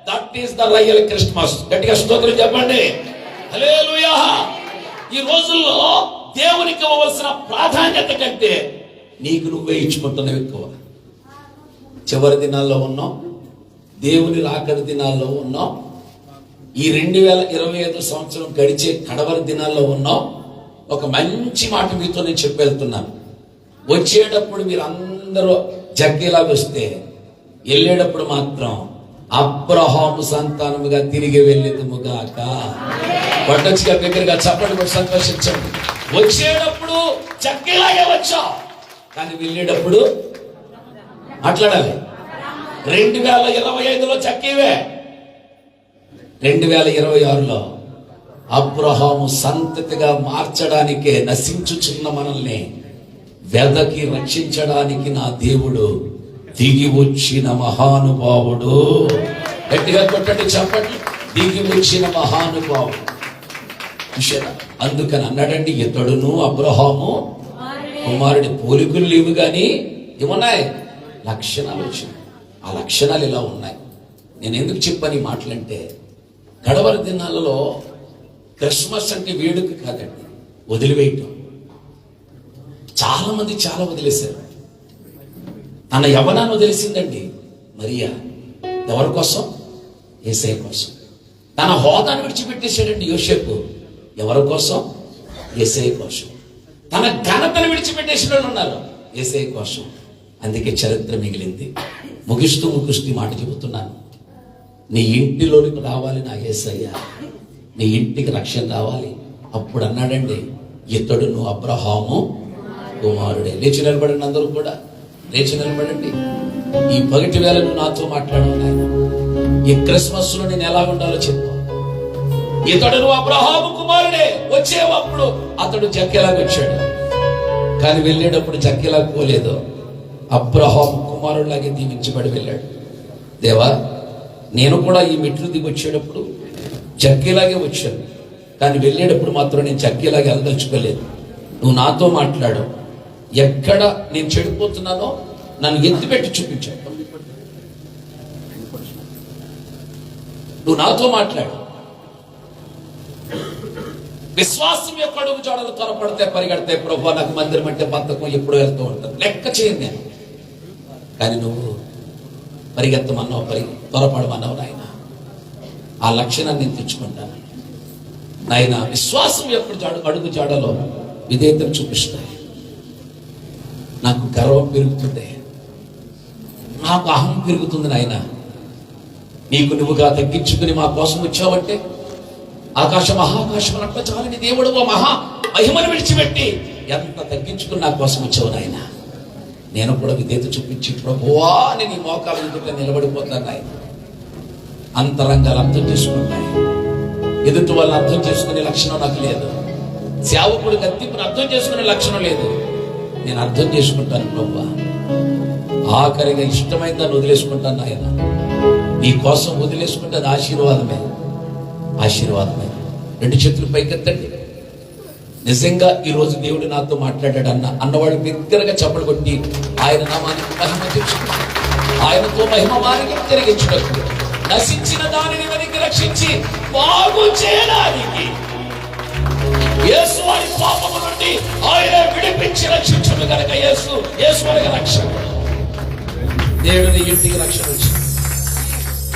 Speaker 1: That is the real Christmas. గట్టిగా స్తోత్రం చెప్పండి. హల్లెలూయా. ఈ రోజుల్లో దేవునికి ఇవ్వవలసిన ప్రాధాన్యత కంటే నీకు నువ్వే ఇచ్చుకుంటున్నావు ఎక్కువ. చివరి దినాల్లో ఉన్నాం, దేవుని రాకడి దినాల్లో ఉన్నాం, ఈ 2025 సంవత్సరం గడిచే కడవరి దినాల్లో ఉన్నాం. ఒక మంచి మాట మీతో నేను చెప్పి వెళ్తున్నాను. వచ్చేటప్పుడు మీరు అందరూ జగ్గేలా వస్తే, వెళ్ళేటప్పుడు మాత్రం అబ్రహాము సంతానముగా తిరిగి వెళ్ళేదుముగాక. పట్టొచ్చుగా దగ్గరగా చప్పట్లు కూడా సంతోషించండి. వచ్చేటప్పుడు చక్కెలాగే వచ్చా, కానీ వెళ్ళేటప్పుడు మాట్లాడాలి. 2025లో చక్కేవే, 2026లో అబ్రహాము సంతతిగా మార్చడానికే నశించుచున్న మనల్ని వెదకి రక్షించడానికి నా దేవుడు దిగి వచ్చిన మహానుభావుడు. గట్టిగా కొట్టండి చెప్పండి, దిగి వచ్చిన మహానుభావుడు. అందుకని అన్నాడండి, ఇతడును అబ్రహాము కుమారుడి పోలికలు లేవు గాని ఏమున్నాయి, లక్షణాలు వచ్చినాయి. ఆ లక్షణాలు ఇలా ఉన్నాయి. నేను ఎందుకు చెప్పని మాటలంటే, గడవరి దినాలలో క్రిస్మస్ అంటే వేడుక కాదండి, వదిలివేయటం. చాలా మంది చాలా వదిలేశారు. తన యవ్వనాన్ని వదిలేసిందండి మరియా. ఎవరి కోసం? యేసయ్య కోసం. తన హోదాను విడిచిపెట్టేశాడండి యోసేపు. ఎవరి కోసం? యేసయ్య కోసం. తన ఘనతను విడిచిపెట్టేసిన వాళ్ళు ఉన్నారు, యేసయ్య కోసం. అందుకే చరిత్ర మిగిలింది. ముగిస్తూ మాట చెబుతున్నాను, నీ ఇంటిలోనికి రావాలి నా యేసయ్య, నీ ఇంటికి రక్షణ రావాలి. అప్పుడు అన్నాడండి, ఇతడును అబ్రహాము కుమారుడే. లేచి నిలబడండి, అందరూ కూడా లేచి నిలబడండి. ఈ పగటి వేళ నువ్వు నాతో మాట్లాడు నాయన. ఈ క్రిస్మస్ లో నేను ఎలా ఉండాలో చెప్పు. ఇతడును అబ్రహాము కుమారుడే. వచ్చేటప్పుడు అతడు జక్కేలాగా వచ్చాడు, కానీ వెళ్ళేటప్పుడు జక్కేలాగా పోలేదు. అబ్రహాము కుమారుడిలాగే దీవించబడి వెళ్ళాడు. దేవా, నేను కూడా ఈ మెట్లు దిగి వచ్చేటప్పుడు జక్కేలాగే వచ్చాను, కానీ వెళ్ళేటప్పుడు మాత్రం నేను జక్కేలాగే వెళ్ళదలుచుకోలేదు. నువ్వు నాతో మాట్లాడు. ఎక్కడ నేను చెడిపోతున్నానో నన్ను ఎత్తిపెట్టి చూపించాడు. నువ్వు నాతో మాట్లాడు. విశ్వాసం యొక్క అడుగు జాడలు త్వరపడితే పరిగెడితే, ప్రభు నాకు మందిరం అంటే బద్ధకం, ఎప్పుడో వెళ్తూ ఉంటాను, లెక్క చేయను నేను. కానీ నువ్వు పరిగెత్తమన్నావు, త్వరపడమన్నావు నాయన. ఆ లక్షణాన్ని నేను తెచ్చుకుంటాను నాయన. విశ్వాసం యొక్క అడుగు జాడలో విధేయతను చూపిస్తాయి. నాకు గర్వం పెరుగుతుంది, నాకు అహం పెరుగుతుంది నాయన. నీకు నువ్వుగా తగ్గించుకుని మా కోసం వచ్చావంటే, ఆకాశ మహాకాశం అట్లా చాలని దేవుడు మహా మహిమను విడిచిపెట్టి ఎంత తగ్గించుకుని నా కోసం వచ్చావు నాయన. నేను కూడా విధేయత చూపించి, ప్రభువా నేను ఈ మోకాల ఎదుట నిలబడిపోతాను నాయన. అంతరంగాలు అర్థం చేసుకుంటాయి. ఎదుటి వాళ్ళని అర్థం చేసుకునే లక్షణం నాకు లేదు. సేవకుడు గద్దింపుని అర్థం చేసుకునే లక్షణం లేదు. నేను అర్థం చేసుకుంటాను ప్రభువా. ఆఖరిగా ఇష్టమైన దాన్ని వదిలేసుకుంటాను నాయన. నీ కోసం వదిలేసుకుంటే అది ఆశీర్వాదమే, ఆశీర్వాదమే. 2 చేతులు పైకెత్తండి. నిజంగా ఈరోజు దేవుడు నాతో మాట్లాడాడు అన్నవాడు బిగ్గరగా చప్పలు కొట్టి ఆయన నామానికి మహిమ తెచ్చుకుంటాడు. ఆయనతో మహిమ మార్గం తిరిగించుటకు, నశించిన దానిని వెనక్కి రక్షించి బాగు చేయడానికి, యేసు వారి పాపము నుండి ఆయన విడిపించి రక్షించును కనుక యేసు వారికి రక్షణ. దేవుని ఇంటికి రక్షణ వచ్చింది.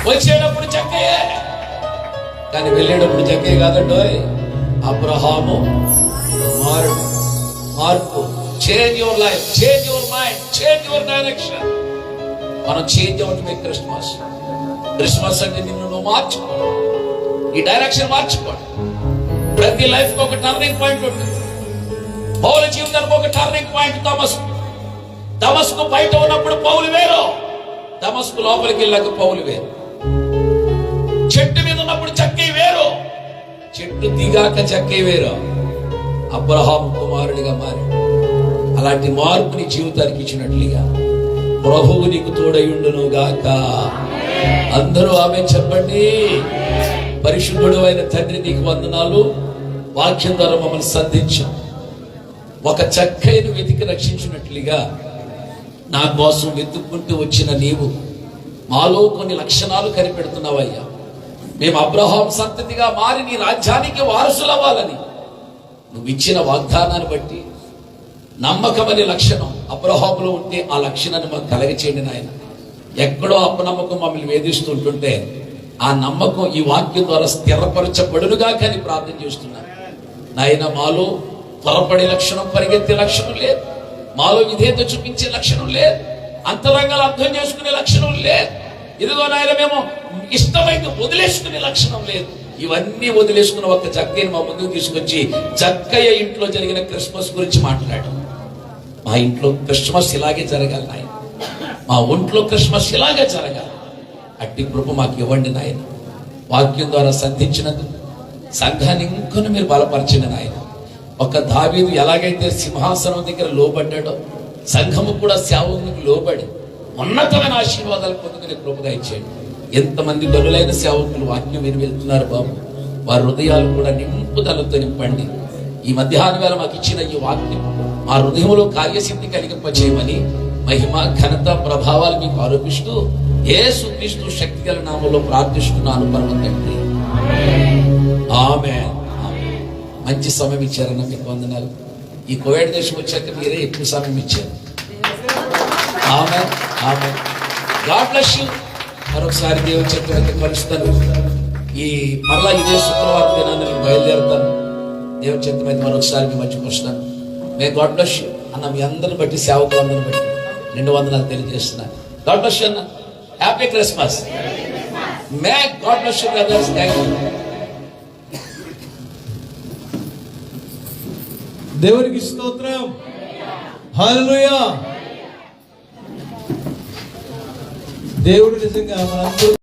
Speaker 1: వచ్చేటప్పుడు చక్కయే, కానీ వెళ్ళేటప్పుడు చక్కయే కాదండోయ్. అబ్రహాము మార్పు. Change your life, change your mind, change your direction. మనం చేంజ్ అవటమే క్రిస్మస్. క్రిస్మస్ అంటే నిన్ను నువ్వు మార్చుకో, ఈ డైరెక్షన్ మార్చుకో. ప్రతి లైఫ్ కు ఒక టర్నింగ్ పాయింట్ ఉంటుంది. పౌలు జీవితానికి ఒక టర్నింగ్ పాయింట్ దమస్కు బయట ఉన్నప్పుడు పౌలు వేరు, దమస్కు లోపలికి వెళ్ళాక పౌలు వేరు. చెట్టు మీద ఉన్నప్పుడు చక్కే వేరు, చెట్టు దిగాక చక్కే వేరు. అబ్రహాము కుమారుడిగా మారి అలాంటి మార్పు నీ జీవితానికి ఇచ్చినట్లుగా ప్రభువు నీకు తోడయుండును గాక. అందరూ ఆమె చెప్పండి. పరిశుద్ధుడు అయిన తండ్రి నీకు వందనాలు. వాక్యం ద్వారా మమ్మల్ని సంధించు. ఒక చక్కైన వెతికి రక్షించినట్లుగా నా కోసం వెతుక్కుంటూ వచ్చిన నీవు మాలో కొన్ని లక్షణాలు కనిపెడుతున్నావయ్యా. మేము అబ్రహాం సంతతిగా మారి నీ రాజ్యానికి వారసులవ్వాలని నువ్వు ఇచ్చిన వాగ్దానాన్ని బట్టి నమ్మకమనే లక్షణం అబ్రహాములో ఉంటే ఆ లక్షణాన్ని మాకు కలగచేయండి నాయన. ఎక్కడో అపనమ్మకం మమ్మల్ని వేధిస్తుంటుంటే ఆ నమ్మకం ఈ వాక్యం ద్వారా స్థిరపరచబడునుగా కానీ ప్రార్థన చేస్తున్నాను నాయన. మాలో త్వరపడే లక్షణం, పరిగెత్తే లక్షణం లేదు. మాలో విధేయత చూపించే లక్షణం లేదు. అంతరంగాలు అర్థం చేసుకునే లక్షణం లేదు. ఇదిగో నాయన మేము ఇష్టమైంది వదిలేసుకునే లక్షణం లేదు. ఇవన్నీ వదిలేసుకున్న ఒక జక్కయ్యని మా ముందుకు తీసుకొచ్చి జక్కయ్య ఇంట్లో జరిగిన క్రిస్మస్ గురించి మాట్లాడాం. మా ఇంట్లో క్రిస్మస్ ఇలాగే జరగాలి నాయన, మా ఒంట్లో క్రిస్మస్ ఇలాగే జరగాలి. అట్టి కృప మాకు ఇవ్వండి నాయన. వాక్యం ద్వారా సంధించినందుకు సంఘాన్ని ఇంకొన్ని మీరు బలపరచండి నాయన. ఒక దావీదు ఎలాగైతే సింహాసనం దగ్గర లోబడ్డాడో సంఘము కూడా సేవకునికి లోబడి ఉన్నతమైన ఆశీర్వాదాలు పొందుకునే కృపగా ఇచ్చేయండి. ఎంతమంది బలులైన సేవకులు వాక్యం విని వెళ్తున్నారు బాబు, వారి హృదయాలు కూడా నింపుదలతో నింపండి. ఈ మధ్యాహ్న వేళ మాకు ఇచ్చిన ఈ వాక్యం మా హృదయంలో కార్యసిద్ధి కలిగింపచేయమని మహిమ ఘనత ప్రభావాలు మీకు ఆరోపిస్తూ యేసుక్రీస్తు శక్తి గల నామములో ప్రార్థిస్తున్నాను పరమ తండ్రి, ఆమేన్. మంచి సమయం ఇచ్చారన్న మీకు వందనాలు. ఈ కోవిడ్ దేశం వచ్చాక మీరే ఎక్కువ సమయం ఇచ్చారు. Amen, amen. God bless you. మరొకసారి దేవుని చిత్తాన్ని కలుస్తాను. ఈ మరలా ఇదే శుక్రవారం దినాన్ని నేను బయలుదేరుతాను. దేవుని చిత్తమైతే మరొకసారి మీ మధ్యకు వస్తాను. మే గాడ్ బ్లెస్ యు అన్న మీ అందరిని బట్టి, సేవకులందరిని బట్టి 2 వందనాలు తెలియజేస్తున్నాను. గాడ్ బ్లెస్ యు అన్న. Happy Christmas. May God bless you brothers. Thank you.
Speaker 2: దేవునికి స్తోత్రం. హల్లెలూయా. దేవుడు నిజంగా మనందరూ